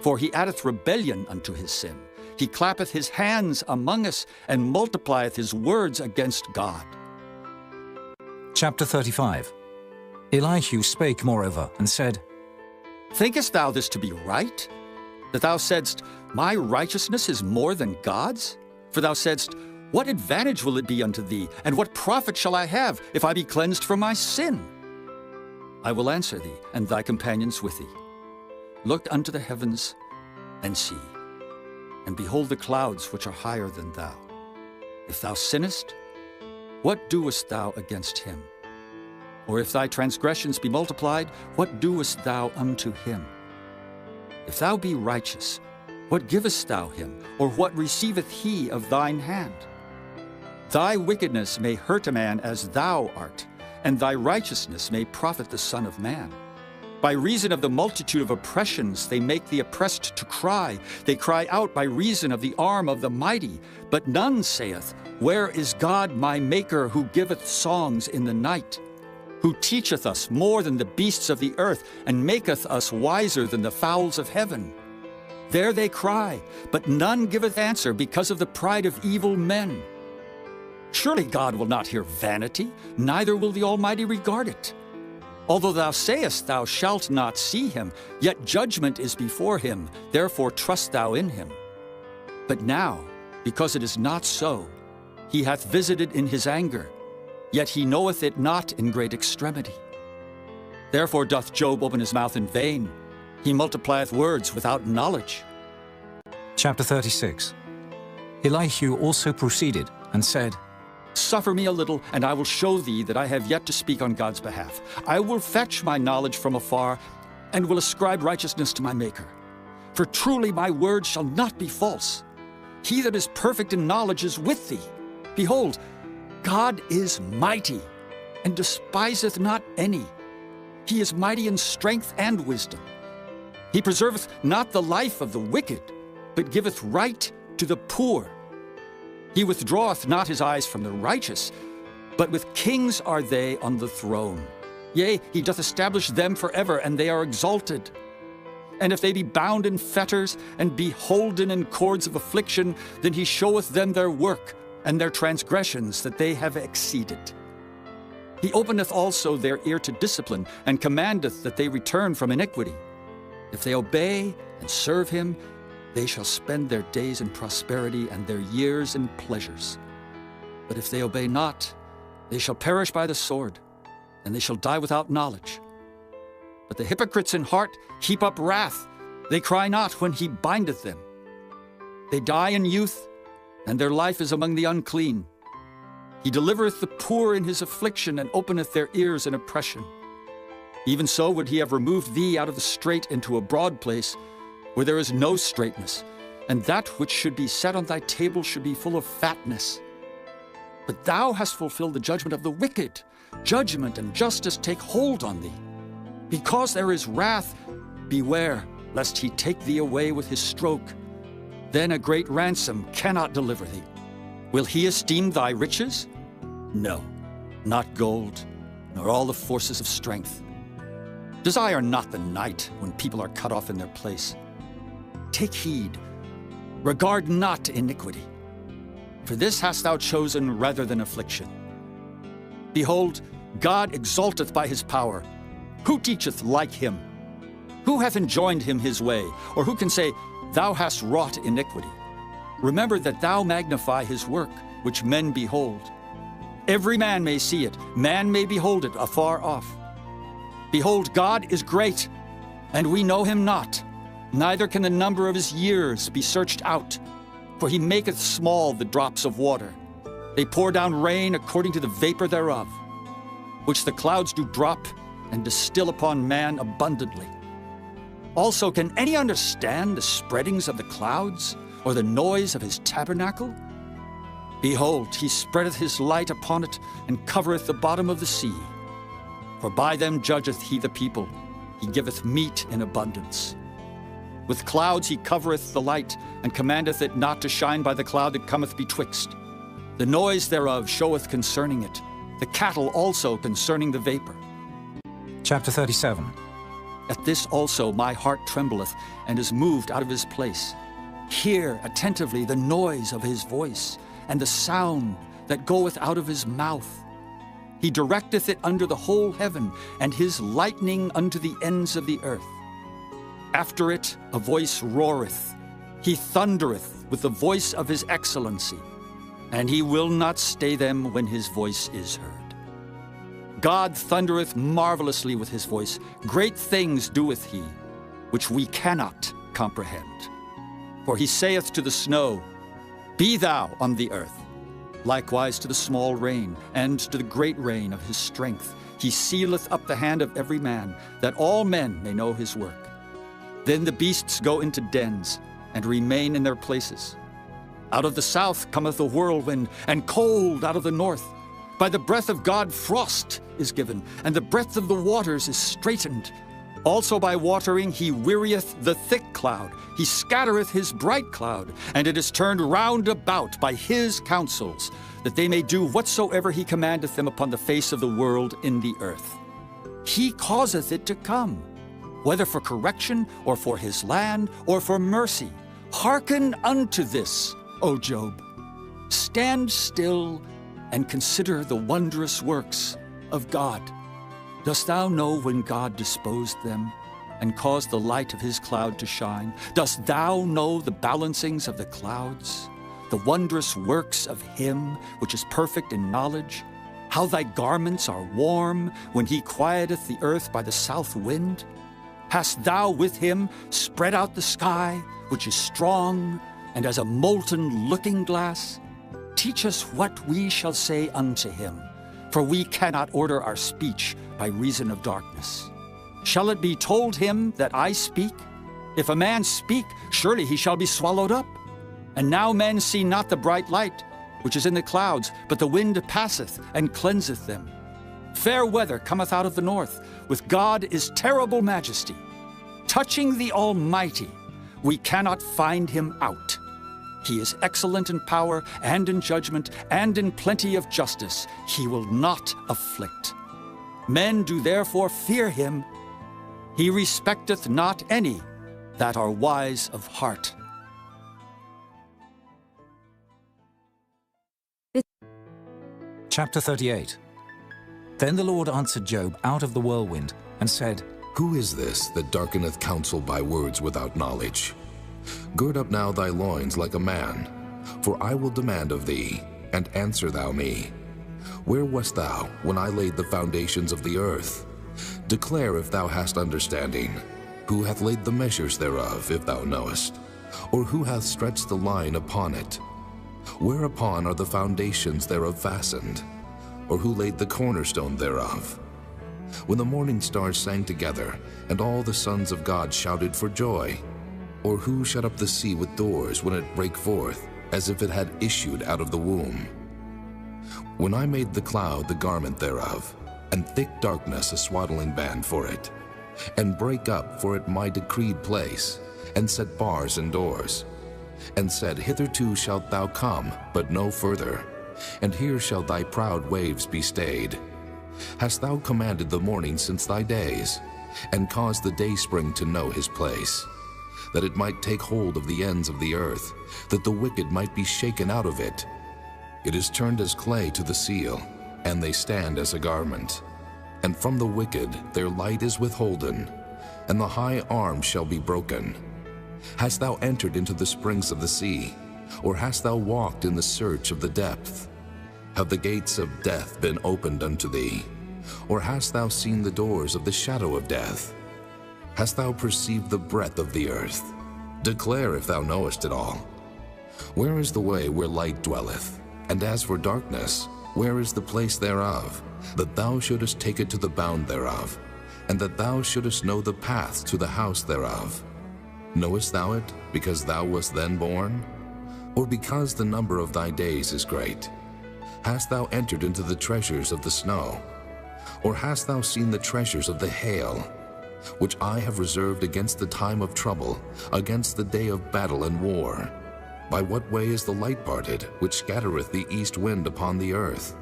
For he addeth rebellion unto his sin. He clappeth his hands among us, and multiplieth his words against God. Chapter 35. Elihu spake moreover, and said, Thinkest thou this to be right? That thou saidst, My righteousness is more than God's? For thou saidst, What advantage will it be unto thee, and what profit shall I have, if I be cleansed from my sin? I will answer thee, and thy companions with thee. Look unto the heavens, and see, and behold the clouds which are higher than thou. If thou sinnest, what doest thou against him? Or if thy transgressions be multiplied, what doest thou unto him? If thou be righteous, what givest thou him, or what receiveth he of thine hand? Thy wickedness may hurt a man as thou art, and thy righteousness may profit the Son of Man. By reason of the multitude of oppressions they make the oppressed to cry. They cry out by reason of the arm of the mighty. But none saith, Where is God my Maker, who giveth songs in the night? Who teacheth us more than the beasts of the earth, and maketh us wiser than the fowls of heaven? There they cry, but none giveth answer because of the pride of evil men. Surely God will not hear vanity, neither will the Almighty regard it. Although thou sayest thou shalt not see him, yet judgment is before him, therefore trust thou in him. But now, because it is not so, he hath visited in his anger, yet he knoweth it not in great extremity. Therefore doth Job open his mouth in vain, he multiplieth words without knowledge. Chapter 36. Elihu also proceeded, and said, Suffer me a little, and I will show thee that I have yet to speak on God's behalf. I will fetch my knowledge from afar, and will ascribe righteousness to my Maker. For truly my word shall not be false. He that is perfect in knowledge is with thee. Behold, God is mighty, and despiseth not any. He is mighty in strength and wisdom. He preserveth not the life of the wicked, but giveth right to the poor. He withdraweth not his eyes from the righteous, but with kings are they on the throne. Yea, he doth establish them forever, and they are exalted. And if they be bound in fetters, and be holden in cords of affliction, then he showeth them their work, and their transgressions that they have exceeded. He openeth also their ear to discipline, and commandeth that they return from iniquity. If they obey and serve him, they shall spend their days in prosperity and their years in pleasures. But if they obey not, they shall perish by the sword, and they shall die without knowledge. But the hypocrites in heart heap up wrath. They cry not when he bindeth them. They die in youth, and their life is among the unclean. He delivereth the poor in his affliction, and openeth their ears in oppression. Even so would he have removed thee out of the strait into a broad place, where there is no straightness, and that which should be set on thy table should be full of fatness. But thou hast fulfilled the judgment of the wicked. Judgment and justice take hold on thee. Because there is wrath, beware, lest he take thee away with his stroke. Then a great ransom cannot deliver thee. Will he esteem thy riches? No, not gold, nor all the forces of strength. Desire not the night when people are cut off in their place. Take heed, regard not iniquity, for this hast thou chosen rather than affliction. Behold, God exalteth by his power. Who teacheth like him? Who hath enjoined him his way, or who can say, Thou hast wrought iniquity? Remember that thou magnify his work, which men behold. Every man may see it, man may behold it afar off. Behold, God is great, and we know him not, neither can the number of his years be searched out. For he maketh small the drops of water. They pour down rain according to the vapor thereof, which the clouds do drop and distill upon man abundantly. Also, can any understand the spreadings of the clouds, or the noise of his tabernacle? Behold, he spreadeth his light upon it, and covereth the bottom of the sea. For by them judgeth he the people, he giveth meat in abundance. With clouds he covereth the light, and commandeth it not to shine by the cloud that cometh betwixt. The noise thereof showeth concerning it, the cattle also concerning the vapor. Chapter 37. At this also my heart trembleth, and is moved out of his place. Hear attentively the noise of his voice, and the sound that goeth out of his mouth. He directeth it under the whole heaven, and his lightning unto the ends of the earth. After it a voice roareth. He thundereth with the voice of his excellency, and he will not stay them when his voice is heard. God thundereth marvelously with his voice. Great things doeth he, which we cannot comprehend. For he saith to the snow, Be thou on the earth. Likewise to the small rain, and to the great rain of his strength. He sealeth up the hand of every man, that all men may know his work. Then the beasts go into dens, and remain in their places. Out of the south cometh a whirlwind, and cold out of the north. By the breath of God frost is given, and the breadth of the waters is straitened. Also by watering he wearieth the thick cloud. He scattereth his bright cloud, and it is turned round about by his counsels, that they may do whatsoever he commandeth them upon the face of the world in the earth. He causeth it to come, whether for correction, or for his land, or for mercy. Hearken unto this, O Job. Stand still and consider the wondrous works of God. Dost thou know when God disposed them, and caused the light of his cloud to shine? Dost thou know the balancings of the clouds, the wondrous works of him which is perfect in knowledge? How thy garments are warm when he quieteth the earth by the south wind? Hast thou with him spread out the sky, which is strong, and as a molten looking-glass? Teach us what we shall say unto him, for we cannot order our speech by reason of darkness. Shall it be told him that I speak? If a man speak, surely he shall be swallowed up. And now men see not the bright light, which is in the clouds, but the wind passeth and cleanseth them. Fair weather cometh out of the north, with God is terrible majesty. Touching the Almighty, we cannot find him out. He is excellent in power and in judgment and in plenty of justice. He will not afflict. Men do therefore fear him. He respecteth not any that are wise of heart. Chapter 38. Then the Lord answered Job out of the whirlwind, and said, Who is this that darkeneth counsel by words without knowledge? Gird up now thy loins like a man, for I will demand of thee, and answer thou me. Where wast thou when I laid the foundations of the earth? Declare if thou hast understanding. Who hath laid the measures thereof, if thou knowest? Or who hath stretched the line upon it? Whereupon are the foundations thereof fastened? Or who laid the cornerstone thereof? When the morning stars sang together, and all the sons of God shouted for joy? Or who shut up the sea with doors when it brake forth, as if it had issued out of the womb? When I made the cloud the garment thereof, and thick darkness a swaddling band for it, and brake up for it my decreed place, and set bars and doors, and said, Hitherto shalt thou come, but no further, and here shall thy proud waves be stayed. Hast thou commanded the morning since thy days, and caused the dayspring to know his place, that it might take hold of the ends of the earth, that the wicked might be shaken out of it? It is turned as clay to the seal, and they stand as a garment. And from the wicked their light is withholden, and the high arm shall be broken. Hast thou entered into the springs of the sea, or hast thou walked in the search of the depth? Have the gates of death been opened unto thee? Or hast thou seen the doors of the shadow of death? Hast thou perceived the breadth of the earth? Declare if thou knowest it all. Where is the way where light dwelleth? And as for darkness, where is the place thereof? That thou shouldest take it to the bound thereof, and that thou shouldest know the path to the house thereof. Knowest thou it, because thou wast then born? Or because the number of thy days is great? Hast thou entered into the treasures of the snow? Or hast thou seen the treasures of the hail, which I have reserved against the time of trouble, against the day of battle and war? By what way is the light parted, which scattereth the east wind upon the earth?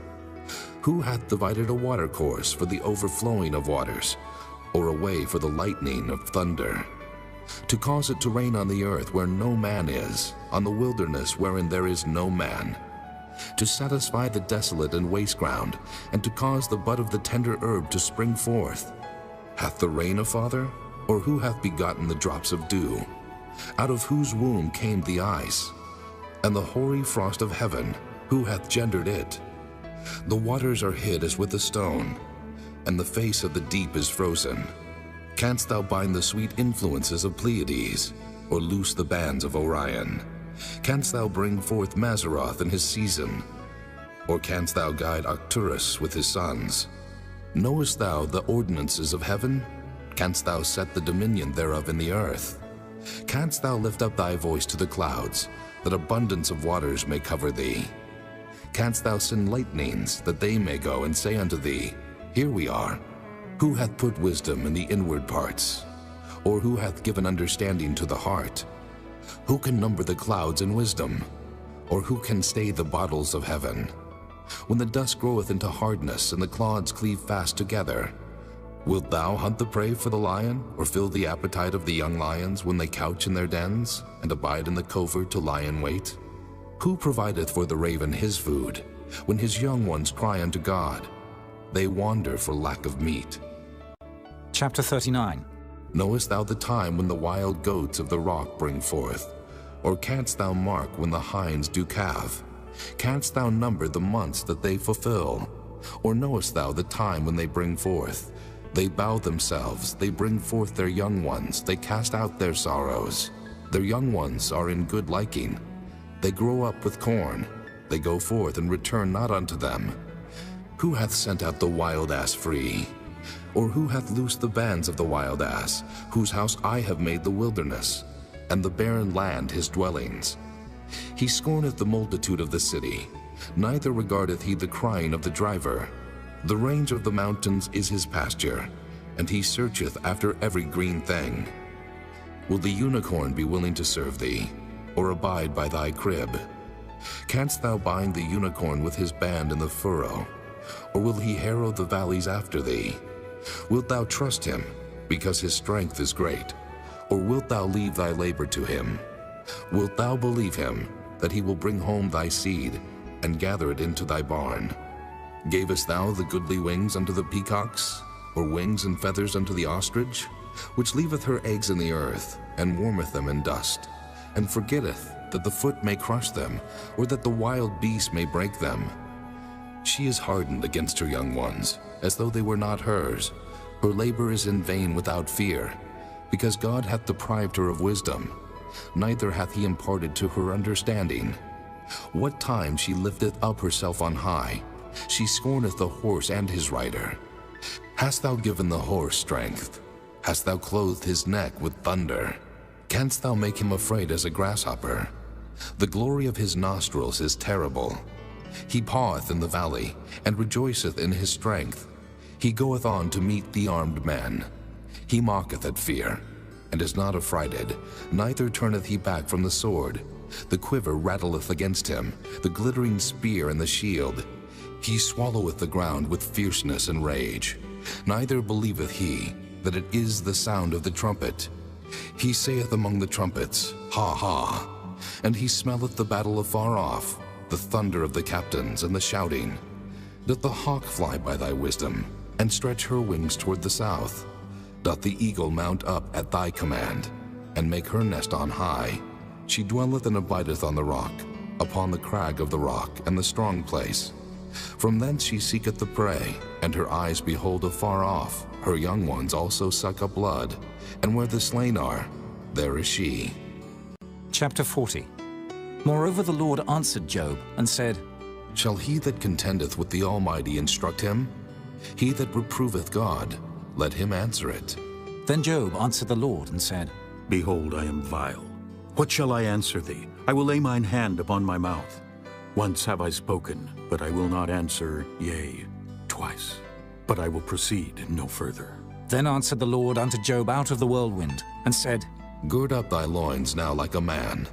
Who hath divided a watercourse for the overflowing of waters, or a way for the lightning of thunder? To cause it to rain on the earth where no man is, on the wilderness wherein there is no man, to satisfy the desolate and waste ground, and to cause the bud of the tender herb to spring forth. Hath the rain a father, or who hath begotten the drops of dew? Out of whose womb came the ice? And the hoary frost of heaven, who hath gendered it? The waters are hid as with a stone, and the face of the deep is frozen. Canst thou bind the sweet influences of Pleiades, or loose the bands of Orion? Canst thou bring forth Mazzaroth in his season, or canst thou guide Arcturus with his sons? Knowest thou the ordinances of heaven? Canst thou set the dominion thereof in the earth? Canst thou lift up thy voice to the clouds, that abundance of waters may cover thee? Canst thou send lightnings, that they may go and say unto thee, Here we are? Who hath put wisdom in the inward parts? Or who hath given understanding to the heart? Who can number the clouds in wisdom? Or who can stay the bottles of heaven? When the dust groweth into hardness, and the clods cleave fast together, wilt thou hunt the prey for the lion, or fill the appetite of the young lions when they couch in their dens, and abide in the covert to lie in wait? Who provideth for the raven his food, when his young ones cry unto God? They wander for lack of meat. Chapter 39. Knowest thou the time when the wild goats of the rock bring forth? Or canst thou mark when the hinds do calve? Canst thou number the months that they fulfill? Or knowest thou the time when they bring forth? They bow themselves, they bring forth their young ones, they cast out their sorrows. Their young ones are in good liking. They grow up with corn. They go forth and return not unto them. Who hath sent out the wild ass free? Or who hath loosed the bands of the wild ass, whose house I have made the wilderness, and the barren land his dwellings? He scorneth the multitude of the city, neither regardeth he the crying of the driver. The range of the mountains is his pasture, and he searcheth after every green thing. Will the unicorn be willing to serve thee, or abide by thy crib? Canst thou bind the unicorn with his band in the furrow, or will he harrow the valleys after thee? Wilt thou trust him, because his strength is great, or wilt thou leave thy labor to him? Wilt thou believe him, that he will bring home thy seed, and gather it into thy barn? Gavest thou the goodly wings unto the peacocks, or wings and feathers unto the ostrich, which leaveth her eggs in the earth, and warmeth them in dust, and forgetteth that the foot may crush them, or that the wild beast may break them? She is hardened against her young ones, as though they were not hers. Her labor is in vain without fear, because God hath deprived her of wisdom, neither hath he imparted to her understanding. What time she lifteth up herself on high, she scorneth the horse and his rider. Hast thou given the horse strength? Hast thou clothed his neck with thunder? Canst thou make him afraid as a grasshopper? The glory of his nostrils is terrible. He paweth in the valley, and rejoiceth in his strength. He goeth on to meet the armed men. He mocketh at fear, and is not affrighted, neither turneth he back from the sword. The quiver rattleth against him, the glittering spear and the shield. He swalloweth the ground with fierceness and rage. Neither believeth he that it is the sound of the trumpet. He saith among the trumpets, Ha ha! And he smelleth the battle afar off, the thunder of the captains and the shouting. Doth the hawk fly by thy wisdom, and stretch her wings toward the south? Doth the eagle mount up at thy command, and make her nest on high? She dwelleth and abideth on the rock, upon the crag of the rock and the strong place. From thence she seeketh the prey, and her eyes behold afar off. Her young ones also suck up blood, and where the slain are, there is she. Chapter 40. Moreover the Lord answered Job and said, Shall he that contendeth with the Almighty instruct him? He that reproveth God, let him answer it. Then Job answered the Lord and said, Behold, I am vile. What shall I answer thee? I will lay mine hand upon my mouth. Once have I spoken, but I will not answer, yea, twice. But I will proceed no further. Then answered the Lord unto Job out of the whirlwind, and said, Gird up thy loins now like a man.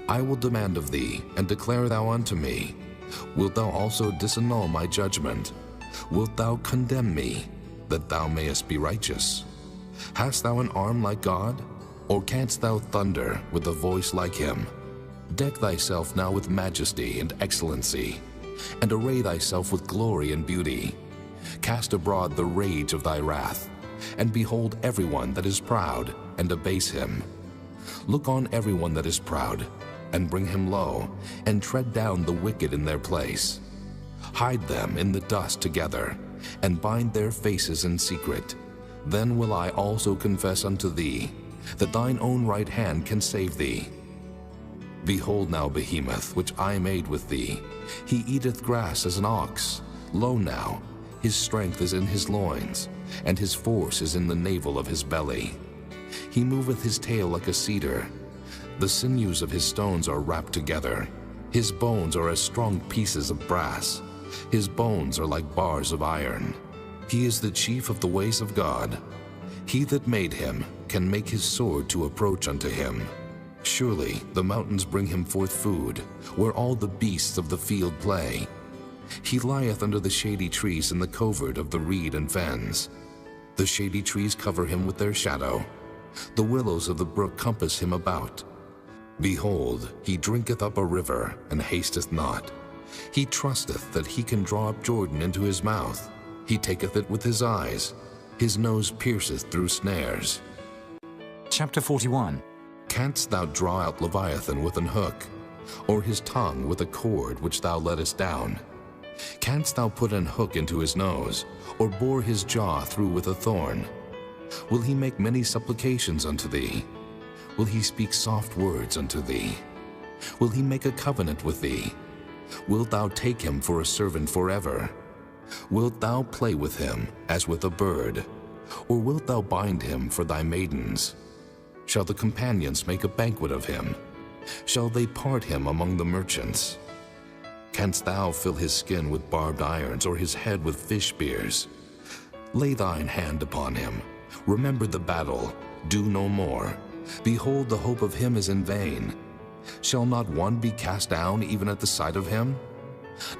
I will demand of thee, and declare thou unto me. Wilt thou also disannul my judgment? Wilt thou condemn me, that thou mayest be righteous? Hast thou an arm like God? Or canst thou thunder with a voice like him? Deck thyself now with majesty and excellency, and array thyself with glory and beauty. Cast abroad the rage of thy wrath, and behold everyone that is proud, and abase him. Look on everyone that is proud, and bring him low, and tread down the wicked in their place. Hide them in the dust together, and bind their faces in secret. Then will I also confess unto thee, that thine own right hand can save thee. Behold now Behemoth, which I made with thee. He eateth grass as an ox. Lo now, his strength is in his loins, and his force is in the navel of his belly. He moveth his tail like a cedar. The sinews of his stones are wrapped together. His bones are as strong pieces of brass. His bones are like bars of iron. He is the chief of the ways of God. He that made him can make his sword to approach unto him. Surely the mountains bring him forth food, where all the beasts of the field play. He lieth under the shady trees in the covert of the reed and fens. The shady trees cover him with their shadow. The willows of the brook compass him about. Behold, he drinketh up a river, and hasteth not. He trusteth that he can draw up Jordan into his mouth. He taketh it with his eyes. His nose pierceth through snares. Chapter 41. Canst thou draw out Leviathan with an hook, or his tongue with a cord which thou lettest down? Canst thou put an hook into his nose, or bore his jaw through with a thorn? Will he make many supplications unto thee? Will he speak soft words unto thee? Will he make a covenant with thee? Wilt thou take him for a servant forever? Wilt thou play with him as with a bird? Or wilt thou bind him for thy maidens? Shall the companions make a banquet of him? Shall they part him among the merchants? Canst thou fill his skin with barbed irons, or his head with fish spears? Lay thine hand upon him. Remember the battle. Do no more. Behold, the hope of him is in vain. Shall not one be cast down even at the sight of him?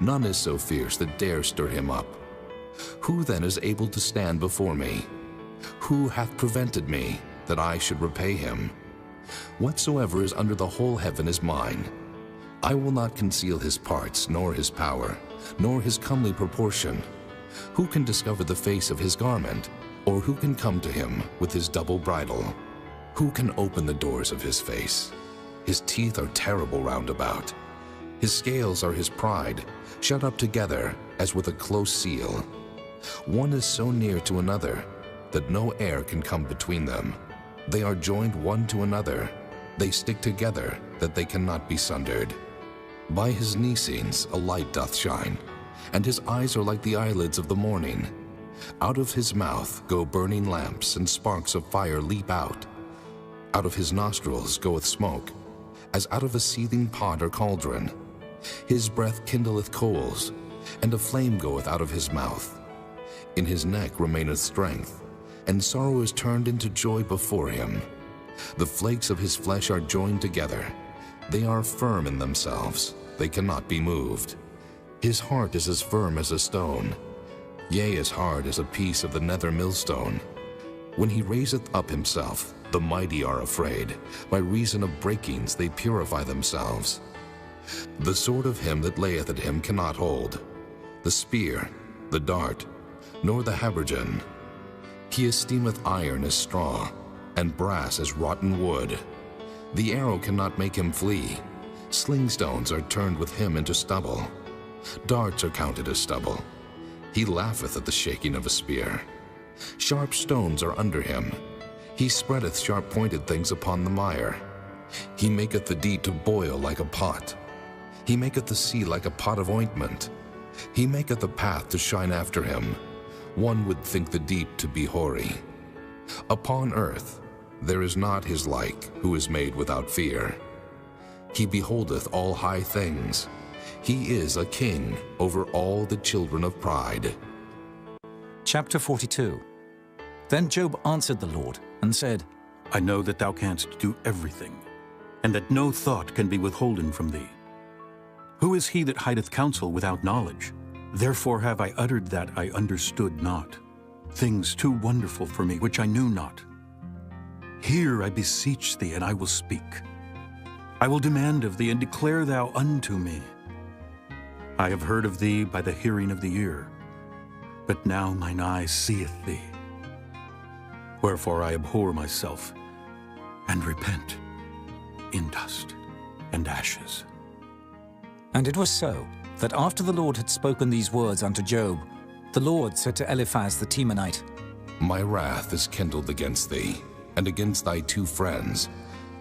None is so fierce that dare stir him up. Who then is able to stand before me? Who hath prevented me, that I should repay him? Whatsoever is under the whole heaven is mine. I will not conceal his parts, nor his power, nor his comely proportion. Who can discover the face of his garment? Or who can come to him with his double bridle? Who can open the doors of his face? His teeth are terrible round about. His scales are his pride, shut up together as with a close seal. One is so near to another that no air can come between them. They are joined one to another. They stick together that they cannot be sundered. By his Nicenes a light doth shine, and his eyes are like the eyelids of the morning. Out of his mouth go burning lamps, and sparks of fire leap out. Out of his nostrils goeth smoke, as out of a seething pot or cauldron. His breath kindleth coals, and a flame goeth out of his mouth. In his neck remaineth strength, and sorrow is turned into joy before him. The flakes of his flesh are joined together. They are firm in themselves, they cannot be moved. His heart is as firm as a stone, yea, as hard as a piece of the nether millstone. When he raiseth up himself, the mighty are afraid. By reason of breakings they purify themselves. The sword of him that layeth at him cannot hold, the spear, the dart, nor the habergeon. He esteemeth iron as straw, and brass as rotten wood. The arrow cannot make him flee. Slingstones are turned with him into stubble. Darts are counted as stubble. He laugheth at the shaking of a spear. Sharp stones are under him. He spreadeth sharp-pointed things upon the mire. He maketh the deep to boil like a pot. He maketh the sea like a pot of ointment. He maketh the path to shine after him. One would think the deep to be hoary. Upon earth there is not his like, who is made without fear. He beholdeth all high things. He is a king over all the children of pride. Chapter 42. Then Job answered the Lord and said, I know that thou canst do everything, and that no thought can be withholden from thee. Who is he that hideth counsel without knowledge? Therefore have I uttered that I understood not, things too wonderful for me which I knew not. Hear, I beseech thee, and I will speak. I will demand of thee, and declare thou unto me. I have heard of thee by the hearing of the ear, but now mine eye seeth thee. Wherefore I abhor myself, and repent in dust and ashes. And it was so, that after the Lord had spoken these words unto Job, the Lord said to Eliphaz the Temanite, My wrath is kindled against thee, and against thy two friends,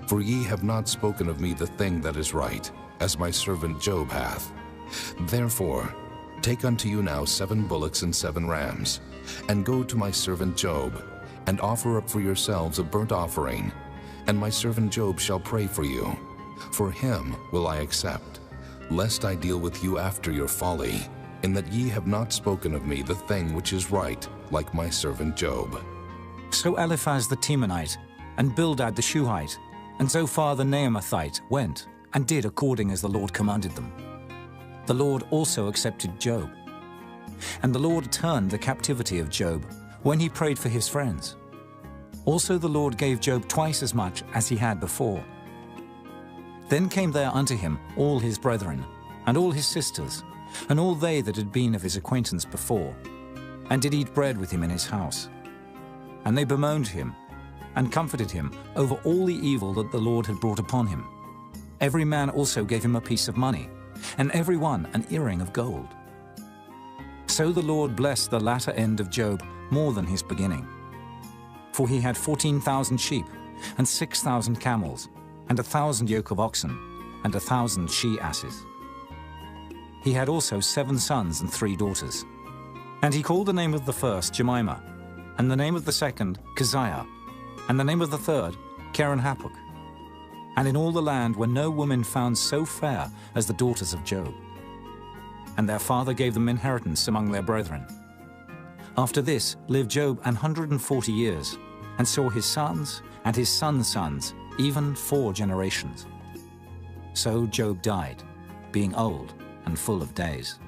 for ye have not spoken of me the thing that is right, as my servant Job hath. Therefore take unto you now 7 bullocks and 7 rams, and go to my servant Job, and offer up for yourselves a burnt offering, and my servant Job shall pray for you. For him will I accept, lest I deal with you after your folly, in that ye have not spoken of me the thing which is right, like my servant Job. So Eliphaz the Temanite, and Bildad the Shuhite, and Zophar the Naamathite went, and did according as the Lord commanded them. The Lord also accepted Job. And the Lord turned the captivity of Job, when he prayed for his friends. Also the Lord gave Job twice as much as he had before. Then came there unto him all his brethren, and all his sisters, and all they that had been of his acquaintance before, and did eat bread with him in his house. And they bemoaned him, and comforted him over all the evil that the Lord had brought upon him. Every man also gave him a piece of money, and every one an earring of gold. So the Lord blessed the latter end of Job more than his beginning. For he had 14,000 sheep, and 6,000 camels, and 1,000 yoke of oxen, and 1,000 she-asses. He had also 7 sons and 3 daughters. And he called the name of the first Jemimah, and the name of the second Keziah, and the name of the third Keren-Happuch. And in all the land were no women found so fair as the daughters of Job. And their father gave them inheritance among their brethren. After this lived Job 140 years, and saw his sons and his sons' sons, even 4 generations. So Job died, being old and full of days.